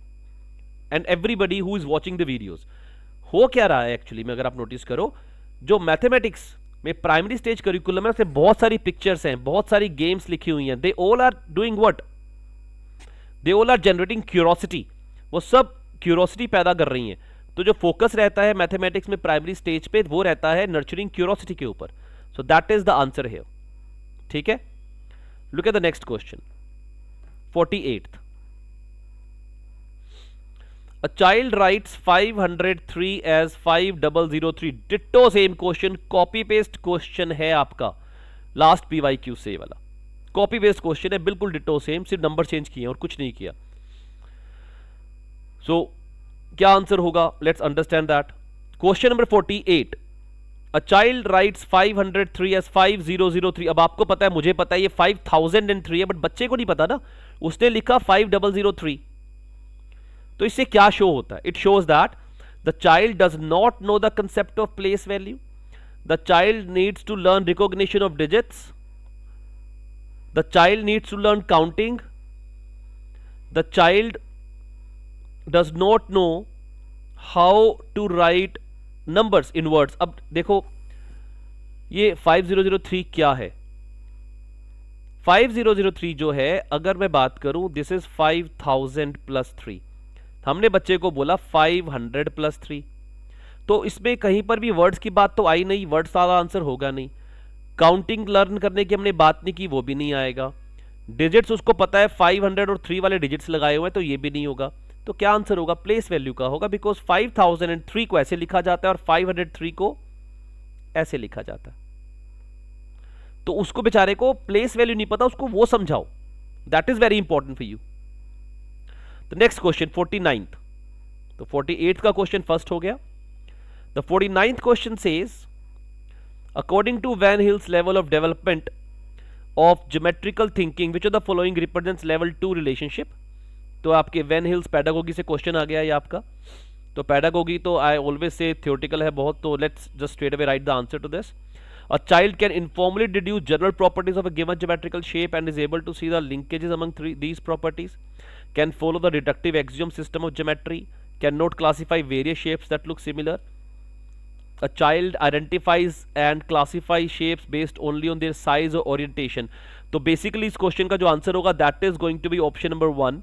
and everybody who is watching the videos. हो क्या रहा है एक्चुअली में, अगर आप नोटिस करो, जो मैथमेटिक्स में प्राइमरी स्टेज करिकुलम है उसमें बहुत सारी पिक्चर्स हैं, बहुत सारी गेम्स लिखी हुई हैं, they all are doing what? They all are generating curiosity. वो सब क्यूरोसिटी पैदा कर रही हैं। तो जो फोकस रहता है मैथमेटिक्स में प्राइमरी स्टेज पे वो रहता है नर्चरिंग क्यूरोसिटी के ऊपर। सो that is the answer here. ठीक है, look at the next question 48th। A child writes 503 as 5003. Ditto same question, copy paste question है आपका लास्ट PYQ से वाला, कॉपी पेस्ट क्वेश्चन है, बिल्कुल डिट्टो सेम, सिर्फ नंबर चेंज किए और कुछ नहीं किया। सो क्या आंसर होगा, let's understand that. Question number 48, a child writes 503 as 5003। अब आपको पता है, मुझे पता है ये 5003 है, बट बच्चे को नहीं पता ना, उसने लिखा 5003। तो इससे क्या शो होता है? It shows that the child does not know the concept of place value, the child needs to learn recognition of digits, the child needs to learn counting, the child does not know how to write numbers in words. अब देखो ये 5003 क्या है? 5003 जो है, अगर मैं बात करूं, दिस इज 5000 प्लस 3। हमने बच्चे को बोला 500 प्लस 3, तो इसमें कहीं पर भी वर्ड्स की बात तो आई नहीं, वर्ड्स वाला आंसर होगा नहीं। काउंटिंग लर्न करने की हमने बात नहीं की, वो भी नहीं आएगा। डिजिट्स उसको पता है 500 और 3 वाले डिजिट्स लगाए हुए हैं, तो ये भी नहीं होगा। तो क्या आंसर होगा? प्लेस वैल्यू का होगा, बिकॉज 5003 को ऐसे लिखा जाता है और 503 को ऐसे लिखा जाता है। तो उसको बेचारे को प्लेस वैल्यू नहीं पता, उसको वो समझाओ, that is very important for you. The next question 49th, तो 48th का क्वेश्चन फर्स्ट हो गया। The 49th question says, according to Van Hiele's level of development of geometrical thinking which of the following represents level 2 relationship. तो आपके वैन हिल्स पैडागोगी से क्वेश्चन आ गया ये आपका। तो पैडागोगी तो आई ऑलवेज से थियोरेटिकल है बहुत, तो let's just straight away write the answer to this. A child can informally deduce general properties of a given geometrical shape and is able to see the linkages among these properties, can follow the deductive axiom system of geometry, can note classify various shapes that look similar. A child identifies and classifies shapes based only on their size or orientation. तो basically इस क्वेश्चन का जो आंसर होगा that is going to be option number 1.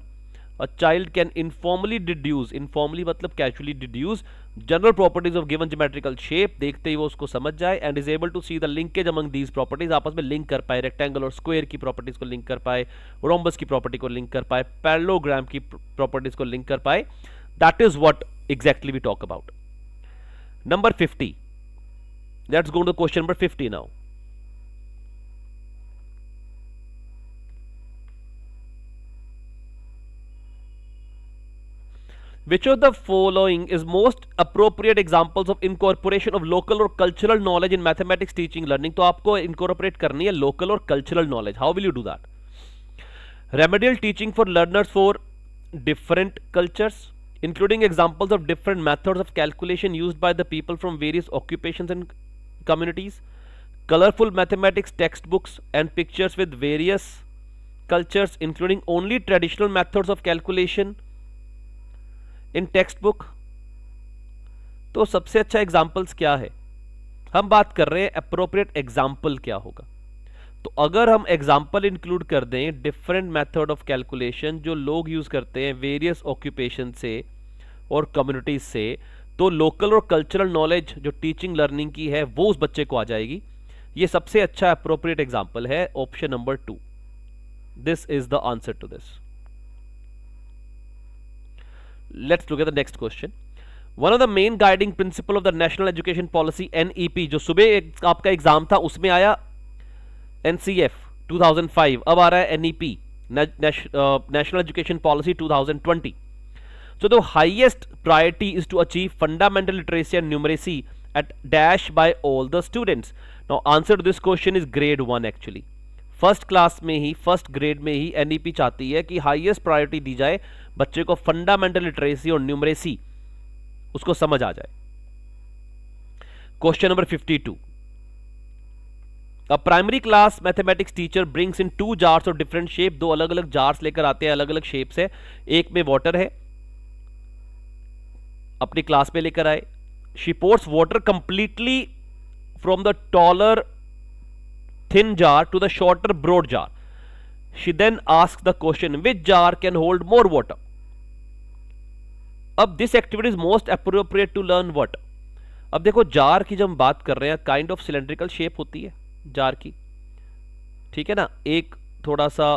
A child can informally deduce, informally मतलब casually deduce general properties of given geometrical shape, देखते ही वो उसको समझ जाए, and is able to see the linkage among these properties, आपस में लिंक कर पाए, रेक्टेंगल और स्क्वायर की प्रॉपर्टीज को लिंक कर पाए, रोम्बस की प्रॉपर्टी को लिंक कर पाए, पैरेललोग्राम की प्रॉपर्टीज को लिंक कर पाए। That is what exactly we talk about. Number 50, let's go to question number 50 now. Which of the following is most appropriate examples of incorporation of local or cultural knowledge in mathematics teaching learning? तो आपको incorporate करनी है local और cultural knowledge. How will you do that? Remedial teaching for learners for different cultures, including examples of different methods of calculation used by the people from various occupations and communities. Colorful mathematics textbooks and pictures with various cultures, including only traditional methods of calculation in text book. तो सबसे अच्छा एग्जाम्पल्स क्या है? हम बात कर रहे हैं अप्रोप्रिएट एग्जाम्पल क्या होगा। तो अगर हम एग्जाम्पल इंक्लूड कर दें डिफरेंट मेथड ऑफ कैलकुलेशन जो लोग यूज करते हैं वेरियस ऑक्यूपेशन से और कम्युनिटीज से, तो लोकल और कल्चरल नॉलेज जो टीचिंग लर्निंग की है वो उस बच्चे को आ जाएगी। ये सबसे अच्छा अप्रोप्रिएट एग्जाम्पल है option number 2। This is the answer to this. Let's look at the next question. One of the main guiding principle of the National Education Policy NEP, जो सुबह आपका एग्जाम था उसमें आया NCF 2005, अब आ रहा है NEP National Education Policy 2020. So the highest priority is to achieve fundamental literacy and numeracy at dash by all the students. Now answer to this question is grade 1 actually. First class में ही, फर्स्ट ग्रेड में ही एनईपी चाहती है कि हाईएस्ट प्रायोरिटी दी जाए बच्चे को, फंडामेंटल लिटरेसी और न्यूमरेसी उसको समझ आ जाए। Question number 52, a primary class mathematics teacher brings in 2 jars of different shape. दो अलग अलग जार्स लेकर आते हैं, अलग अलग शेप्स है, एक में वाटर है, अपनी क्लास में लेकर आए। She pores water completely from the taller thin jar to the shorter broad jar. She then asks the question, which jar can hold more water? अब this activity is most appropriate to learn what? अब देखो जार की जब हम बात कर रहे हैं, काइंड ऑफ सिलेंड्रिकल शेप होती है जार की, ठीक है ना, एक थोड़ा सा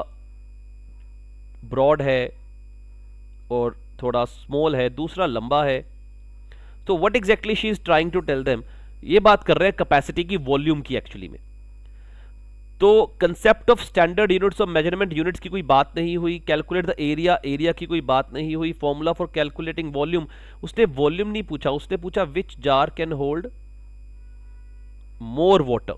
ब्रॉड है और थोड़ा स्मॉल है, दूसरा लंबा है। तो what exactly she is trying to tell them, ये बात कर रहे हैं कैपेसिटी की, वॉल्यूम की एक्चुअली में। तो concept of standard units of measurement, units की कोई बात नहीं हुई। कैलकुलेट द एरिया, एरिया की कोई बात नहीं हुई। फॉर्मूला फॉर कैलकुलेटिंग वॉल्यूम, उसने वॉल्यूम नहीं पूछा, उसने पूछा which jar can hold more water.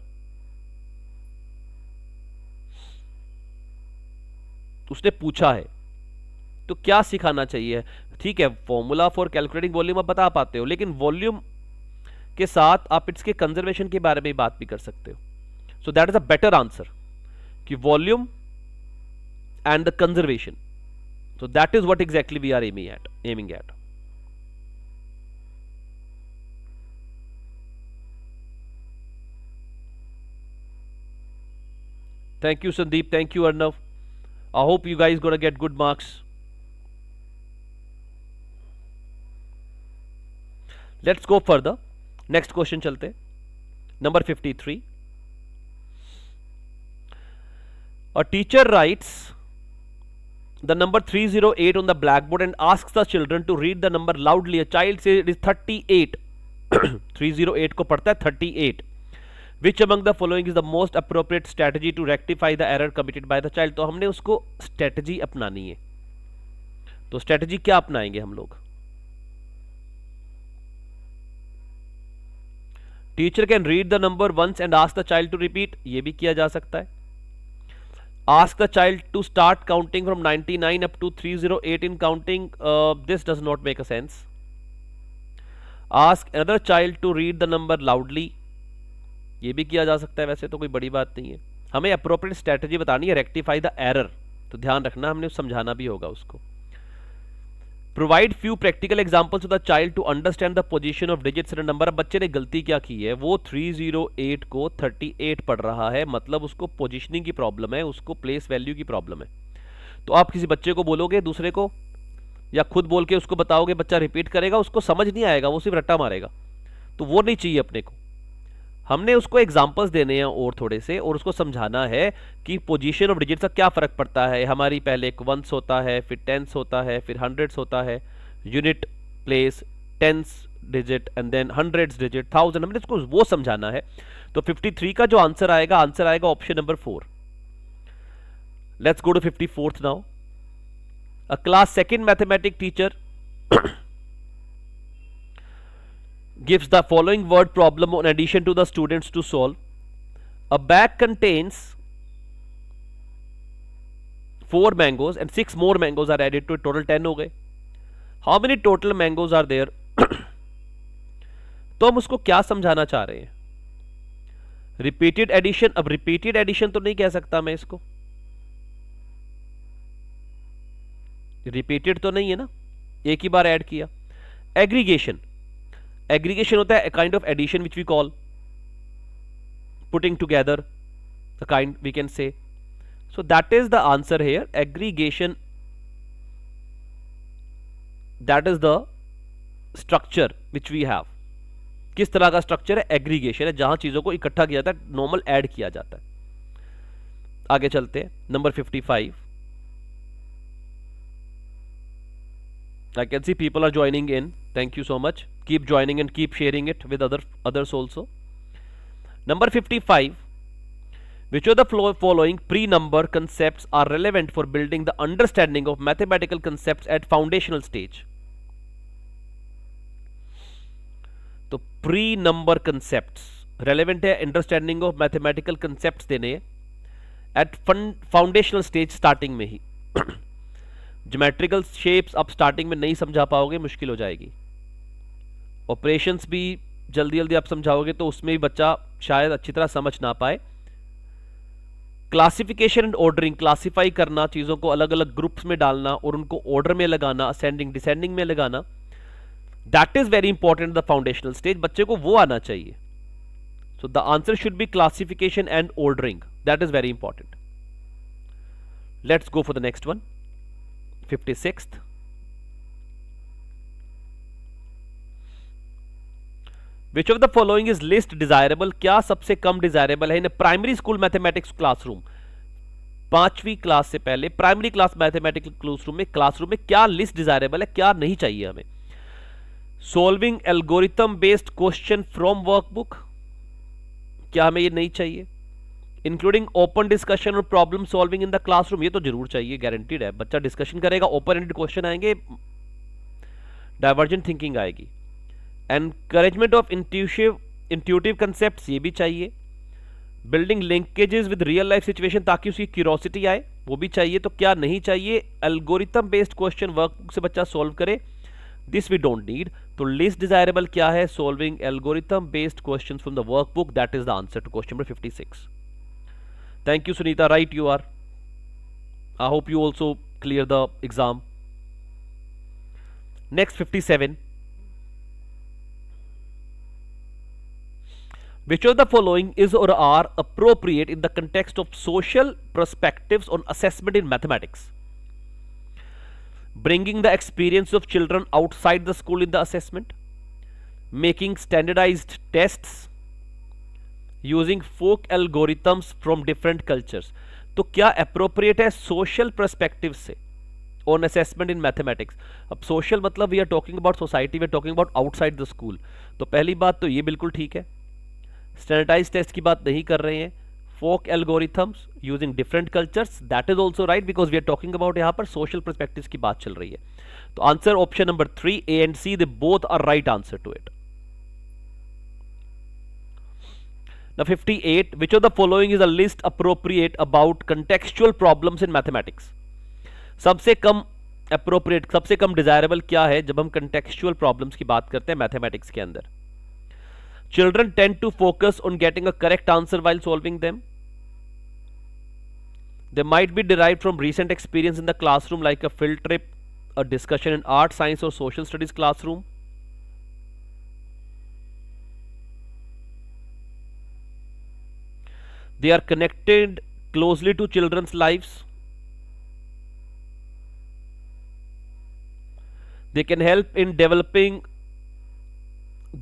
उसने पूछा है, तो क्या सिखाना चाहिए? ठीक है, फॉर्मूला फॉर कैलकुलेटिंग वॉल्यूम आप बता पाते हो, लेकिन वॉल्यूम के साथ आप इसके कंजर्वेशन के बारे में बात भी कर सकते हो। So that is a better answer कि volume and the conservation. So that is what exactly we are aiming at. Thank you, Sandeep. Thank you, Arnav. I hope you guys gonna get good marks. Let's go further. Next question चलते। Number 53. A teacher writes the number 308 on the blackboard and asks the children to read the number loudly. A child says it is 38. 308 को पढ़ता है 38. Which among the following is the most appropriate strategy to rectify the error committed by the child? तो हमने उसको स्ट्रेटजी अपनानी है। तो स्ट्रेटजी क्या अपनाएंगे हम लोग? Teacher can read the number once and ask the child to repeat, ये भी किया जा सकता है। Ask the child to start counting from 99 up to 308 in counting, this does not make a sense. Ask another child to read the number loudly, ये भी किया जा सकता है, वैसे तो कोई बड़ी बात नहीं है। हमें अप्रोप्रिएट स्ट्रेटजी बतानी है, रेक्टिफाई द एरर, तो ध्यान रखना हमने समझाना भी होगा उसको। Provide few practical examples to the child to understand the position of digits in a number. अब बच्चे ने गलती क्या की है, वो 308 को 38 पढ़ रहा है, मतलब उसको पोजीशनिंग की प्रॉब्लम है, उसको प्लेस वैल्यू की प्रॉब्लम है। तो आप किसी बच्चे को बोलोगे दूसरे को, या खुद बोल के उसको बताओगे, बच्चा रिपीट करेगा, उसको समझ नहीं आएगा, वो सिर्फ रट्टा मारेगा। तो वो नहीं चाहिए अपने को। हमने उसको एग्जांपल्स देने हैं और थोड़े से, और उसको समझाना है कि पोजीशन ऑफ डिजिट्स का क्या फर्क पड़ता है। हमारी पहले एक वंस होता है, फिर टेंस होता है, फिर हंड्रेड्स होता है, unit, place, tens digit and then hundreds digit, thousand, हमने इसको वो समझाना है। तो 53 का जो आंसर आएगा option number 4। Let's go to 54th now. A class second mathematics teacher gives the following word problem on addition to the students to solve. A bag contains 4 mangoes and 6 more mangoes are added to it, total 10 हो गए। How many total mangoes are there? तो हम उसको क्या समझाना चाह रहे हैं? Repeated addition. अब रिपीटेड एडिशन तो नहीं कह सकता मैं इसको, रिपीटेड तो नहीं है ना, एक ही बार ऐड किया। एग्रीगेशन, एग्रीगेशन होता है a kind of addition which we call putting together, a kind we can say. So that is the answer here, aggregation, that is the structure which we have. किस तरह का स्ट्रक्चर है? एग्रीगेशन है, जहां चीजों को इकट्ठा किया जाता है, नॉर्मल ऐड किया जाता है। आगे चलते हैं, number 55। I can see people are joining in. Thank you so much. Keep joining and keep sharing it with others also. Number 55. Which of the following pre-number concepts are relevant for building the understanding of mathematical concepts at foundational stage? तो pre-number concepts relevant है understanding of mathematical concepts देने at foundational stage, starting में ही। ज्योमेट्रिकल शेप्स आप स्टार्टिंग में नहीं समझा पाओगे, मुश्किल हो जाएगी। ऑपरेशंस भी जल्दी जल्दी आप समझाओगे तो उसमें भी बच्चा शायद अच्छी तरह समझ ना पाए। क्लासिफिकेशन एंड ऑर्डरिंग, क्लासिफाई करना, चीज़ों को अलग अलग ग्रुप्स में डालना और उनको ऑर्डर में लगाना, असेंडिंग डिसेंडिंग में लगाना, that is very important. The foundational stage बच्चे को वो आना चाहिए। So the answer should B classification and ordering, that is very important. Let's go for the next one, 56th। Which of the following is least desirable? क्या सबसे कम डिजायरेबल है in primary school mathematics classroom? 5वीं क्लास से पहले प्राइमरी क्लास मैथमेटिकल क्लासरूम में क्या लिस्ट डिजायरेबल है, क्या नहीं चाहिए हमें। Solving algorithm based question from workbook, क्या हमें ये नहीं चाहिए। इंक्लूडिंग ओपन डिस्कशन और problem solving in the classroom, ये तो जरूर चाहिए, गारंटीड है। बच्चा डिस्कशन करेगा, ओपन एंडेड क्वेश्चन आएंगे, डाइवर्जेंट थिंकिंग आएगी। एनकरेजमेंट ऑफ इंट्यूटिव कंसेप्ट्स, ये भी चाहिए। Building linkages with real life situation, ताकि उसकी क्यूरोसिटी आए, वो भी चाहिए। तो क्या नहीं चाहिए, एल्गोरिथम बेस्ड क्वेश्चन वर्कबुक से बच्चा सॉल्व करे, दिस वी डोंट नीड। तो लिस्ट डिजायरेबल क्या है, solving algorithm based questions from the workbook, that is the answer to question number 56। Thank you Sunita, right you are. I hope you also clear the exam. Next 57, which of the following is or are appropriate in the context of social perspectives on assessment in mathematics? Bringing the experience of children outside the school in the assessment, making standardized tests, using folk algorithms from different cultures. तो क्या appropriate है social perspective से on assessment in mathematics? अब social मतलब we are talking about society, we are talking about outside the school. तो पहली बात तो ये बिल्कुल ठीक है, स्टैंडर्डाइज टेस्ट की बात नहीं कर रहे हैं। Folk algorithms using different cultures, that is also right, because we are talking about यहां पर सोशल पर्सपेक्टिव्स की बात चल रही है। तो answer option number 3 A and C, they both are right answer to it. Now 58, which of the following is a list appropriate about contextual problems in mathematics? सबसे कम appropriate, सबसे कम desirable क्या है जब हम contextual problems की बात करते हैं मैथमेटिक्स के अंदर? Children tend to focus on getting a correct answer while solving them. They might be derived from recent experience in the classroom, like a field trip, a discussion in art, science or social studies classroom. They are connected closely to children's lives. They can help in developing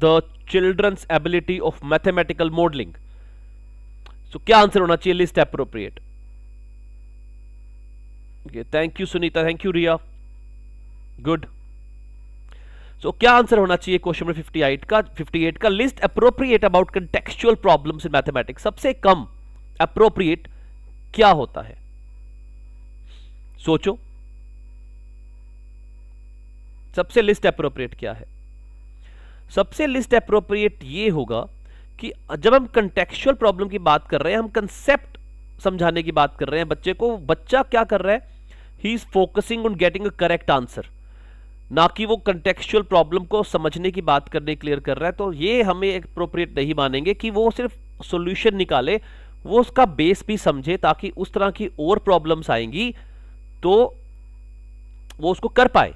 the children's ability of mathematical modeling. So क्या आंसर होना चाहिए least appropriate? Okay, thank you Sunita, thank you Riya, good. So क्या आंसर होना चाहिए क्वेश्चन नंबर 58 का least appropriate about contextual problems in mathematics? सबसे कम एप्रोप्रिएट क्या होता है, सोचो। सबसे लिस्ट एप्रोप्रिएट क्या है? सबसे लिस्ट एप्रोप्रिएट ये होगा कि जब हम कंटेक्चुअल प्रॉब्लम की बात कर रहे हैं, हम कंसेप्ट समझाने की बात कर रहे हैं बच्चे को, बच्चा क्या कर रहा है, he is focusing on getting a correct answer, ना कि वो कंटेक्चुअल प्रॉब्लम को समझने की बात करने क्लियर कर रहा है। तो ये हमें एप्रोप्रिएट नहीं मानेंगे कि वो सिर्फ सॉल्यूशन निकाले, वो उसका बेस भी समझे, ताकि उस तरह की और प्रॉब्लम्स आएंगी तो वो उसको कर पाए।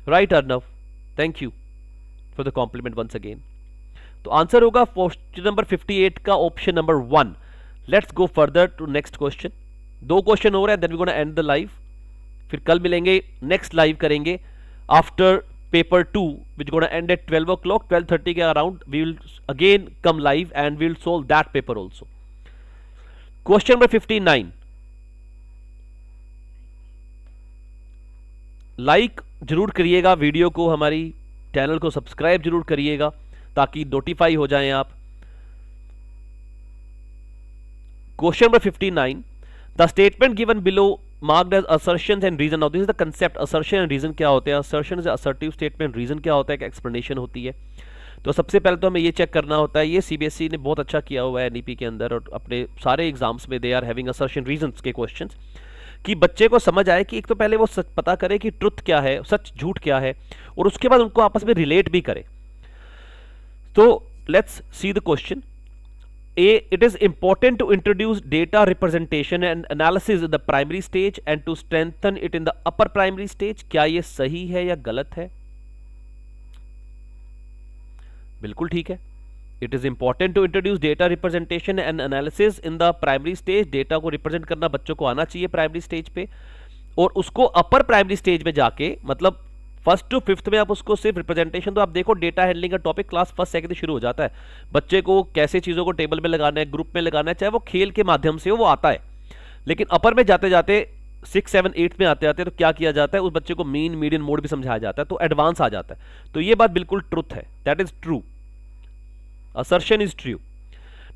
Right Arnav, thank you for the compliment once again. तो आंसर होगा क्वेश्चन नंबर 58 का option number 1। Let's go further to next question. 2 question हो रहे हैं, then we gonna end the live. फिर कल मिलेंगे, नेक्स्ट लाइव करेंगे after paper 2 which gonna end at 12 o'clock, 12:30 के around we will again come live and we will solve that paper also. Question number 59, like जरूर करिएगा वीडियो को, हमारी चैनल को सब्सक्राइब जरूर करिएगा ताकि नोटिफाई हो जाएं आप। Question number 59, the statement given below marked as assertion and reason. Now this is the concept, assertion and reason क्या होते हैं? Assertion is assertive statement, reason क्या होता है, एक एक्सप्लेनेशन होती है। तो सबसे पहले तो हमें ये चेक करना होता है, ये सीबीएसई ने बहुत अच्छा किया हुआ है एनईपी के अंदर और अपने सारे एग्जाम्स में, they are having assertion reasons के क्वेश्चंस, कि बच्चे को समझ आए कि एक तो पहले वो सच पता करे कि ट्रुथ क्या है, सच झूठ क्या है, और उसके बाद उनको आपस में रिलेट भी करे। तो let's see the question. A, it is important to introduce data representation and analysis in the primary stage and to strengthen it in the upper primary stage. क्या ये सही है या गलत है? बिल्कुल ठीक है। It is important to introduce data representation and analysis in the primary stage. Data को रिप्रेजेंट करना बच्चों को आना चाहिए प्राइमरी स्टेज पे, और उसको अपर प्राइमरी स्टेज में जाके, मतलब 1st to 5th में आप उसको सिर्फ रिप्रेजेंटेशन, तो आप देखो डेटा हैंडलिंग का टॉपिक क्लास 1st 2nd शुरू हो जाता है। बच्चे को कैसे चीज़ों को टेबल में लगाना है, ग्रुप में लगाना है, चाहे वो खेल के माध्यम से हो, वो आता है। लेकिन अपर में जाते जाते 6, 7, 8 में आते आते तो क्या किया जाता है, उस बच्चे को मीन, मीडियन, मोड भी समझाया जाता है, तो एडवांस आ जाता है। तो ये बात बिल्कुल ट्रुथ है, that is true, assertion is true.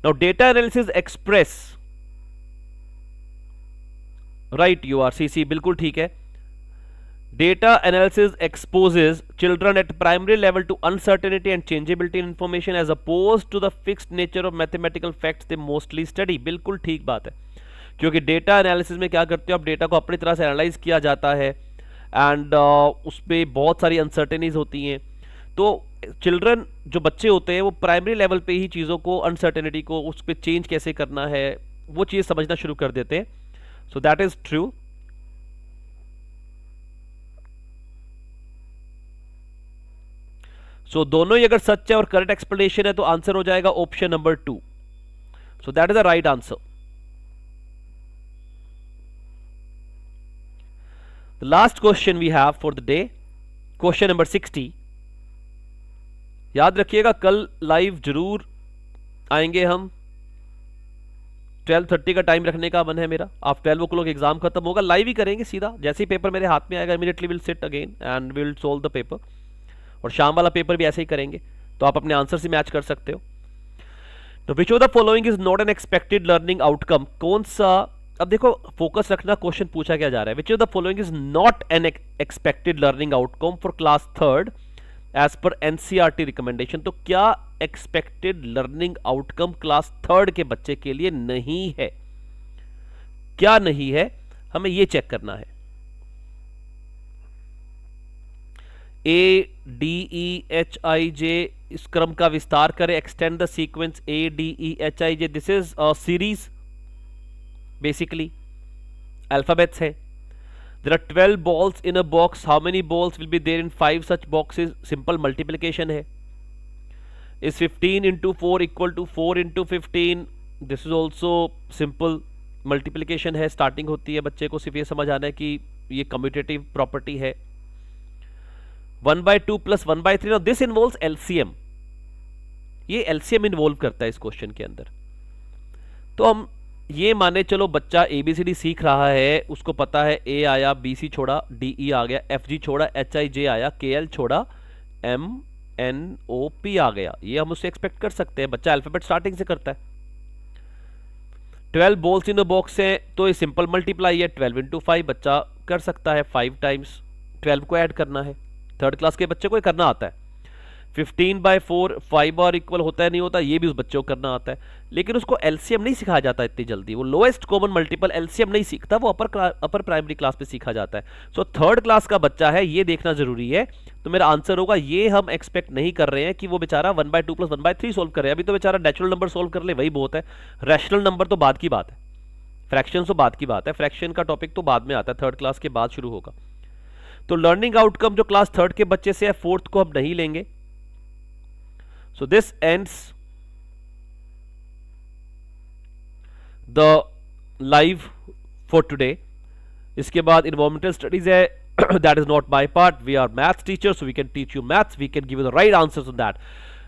Now data analysis express, right, you are CC, बिल्कुल ठीक है। Data analysis exposes children at primary level to uncertainty and changeability in information as opposed to the fixed nature of mathematical facts they mostly study। बिल्कुल ठीक बात है, क्योंकि डेटा एनालिसिस में क्या करते हो आप, डेटा को अपनी तरह से एनालाइज किया जाता है एंड उस पर बहुत सारी अनसर्टेनिटीज होती हैं। तो चिल्ड्रन जो बच्चे होते हैं वो प्राइमरी लेवल पे ही चीज़ों को, अनसर्टेनिटी को, उस पर चेंज कैसे करना है वो चीज़ समझना शुरू कर देते हैं। So that is true. So दोनों ही अगर सच है और करेक्ट एक्सप्लेनेशन है तो आंसर हो जाएगा option number 2। So that is the right answer. The last question we have for the day, question number 60। याद रखिएगा कल लाइव जरूर आएंगे हम, 12:30 का टाइम रखने का मन है मेरा। आप 12 o'clock एग्जाम खत्म होगा, लाइव ही करेंगे सीधा, जैसे ही पेपर मेरे हाथ में आएगा immediately will sit again and will solve the paper. और शाम वाला पेपर भी ऐसे ही करेंगे, तो आप अपने आंसर से मैच कर सकते हो। तो विच of the following is not an expected learning outcome, कौन सा, अब देखो फोकस रखना, क्वेश्चन पूछा क्या जा रहा है, which of the following is not an expected learning outcome for class 3rd as per NCERT recommendation. तो क्या expected learning outcome class 3rd के बच्चे के लिए नहीं है, क्या नहीं है, हमें यह चेक करना है। ADEHIJ, इस क्रम का विस्तार करें, extend the sequence ADEHIJ, this is series, basically alphabets है। There are 12 balls in a box, how many balls will be there in 5 such boxes, simple multiplication है। Is 15 into 4 equal to 4 into 15, this is also simple multiplication है, स्टार्टिंग होती है, बच्चे को सिर्फ ये समझ आना है कि ये कम्यूटेटिव प्रॉपर्टी है। 1/2 plus 1/3, now this involves LCM, ये LCM इन्वॉल्व करता है इस क्वेश्चन के अंदर। तो हम ये माने चलो बच्चा ABCD सीख रहा है, उसको पता है A आया, BC छोड़ा, DE आ गया, FG छोड़ा, HIJ आया, KL छोड़ा, MNOP आ गया, ये हम उससे एक्सपेक्ट कर सकते हैं, बच्चा अल्फाबेट स्टार्टिंग से करता है। 12 बॉल्स इन अ बॉक्स है तो ये सिंपल मल्टीप्लाई है, 12 into 5 बच्चा कर सकता है, 5 times 12 को ऐड करना है, 3rd क्लास के बच्चे को ये करना आता है। 15/4 5 बार इक्वल होता है नहीं होता, ये भी उस बच्चे को करना आता है, लेकिन उसको LCM नहीं सिखाया जाता इतनी जल्दी, वो लोएस्ट कॉमन मल्टीपल LCM नहीं सीखता, वो अपर प्राइमरी क्लास पे सीखा जाता है। सो 3rd क्लास का बच्चा है, ये देखना जरूरी है। तो मेरा आंसर होगा ये हम एक्सपेक्ट नहीं कर रहे हैं कि वो बेचारा 1/2 plus 1/3 सोल्व करे, अभी तो बेचारा नेचुरल नंबर सोल्व कर ले वही बहुत है, रैशनल नंबर तो बाद की बात है, फ्रैक्शन तो बाद की बात है, फ्रैक्शन का टॉपिक तो बाद में आता है, 3rd क्लास के बाद शुरू होगा। तो लर्निंग आउटकम जो क्लास 3rd के बच्चे से है, 4th को हम नहीं लेंगे। So this ends the live for today। इसके बाद environmental studies है, that is not my part, we are maths teachers so we can teach you maths, we can give you the right answers on that।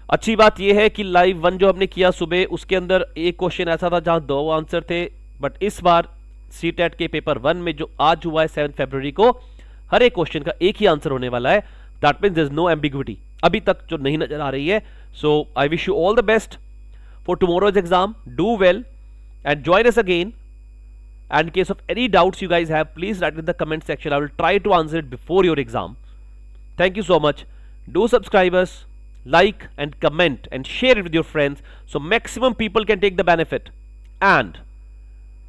अच्छी बात यह है कि लाइव 1 जो हमने किया सुबह, उसके अंदर एक क्वेश्चन ऐसा था जहां 2 आंसर थे, बट इस बार CTET के पेपर 1 में जो आज हुआ है 7 फरवरी को, हर एक क्वेश्चन का एक ही आंसर होने वाला है, that means there is no ambiguity अभी तक जो नहीं नजर आ रही है। So I wish you all the best for tomorrow's exam. Do well and join us again. And in case of any doubts you guys have, please write in the comment section. I will try to answer it before your exam. Thank you so much. Do subscribe us, like and comment and share it with your friends so maximum people can take the benefit. And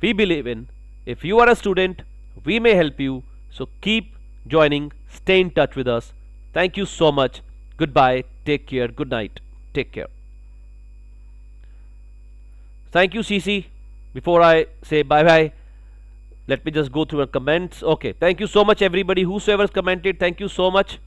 we believe in, if you are a student, we may help you. So keep joining, stay in touch with us. Thank you so much. Goodbye, take care, good night, take care. Thank you CC. Before I say bye bye, let me just go through the comments. Okay, thank you so much everybody, whosoever has commented, thank you so much.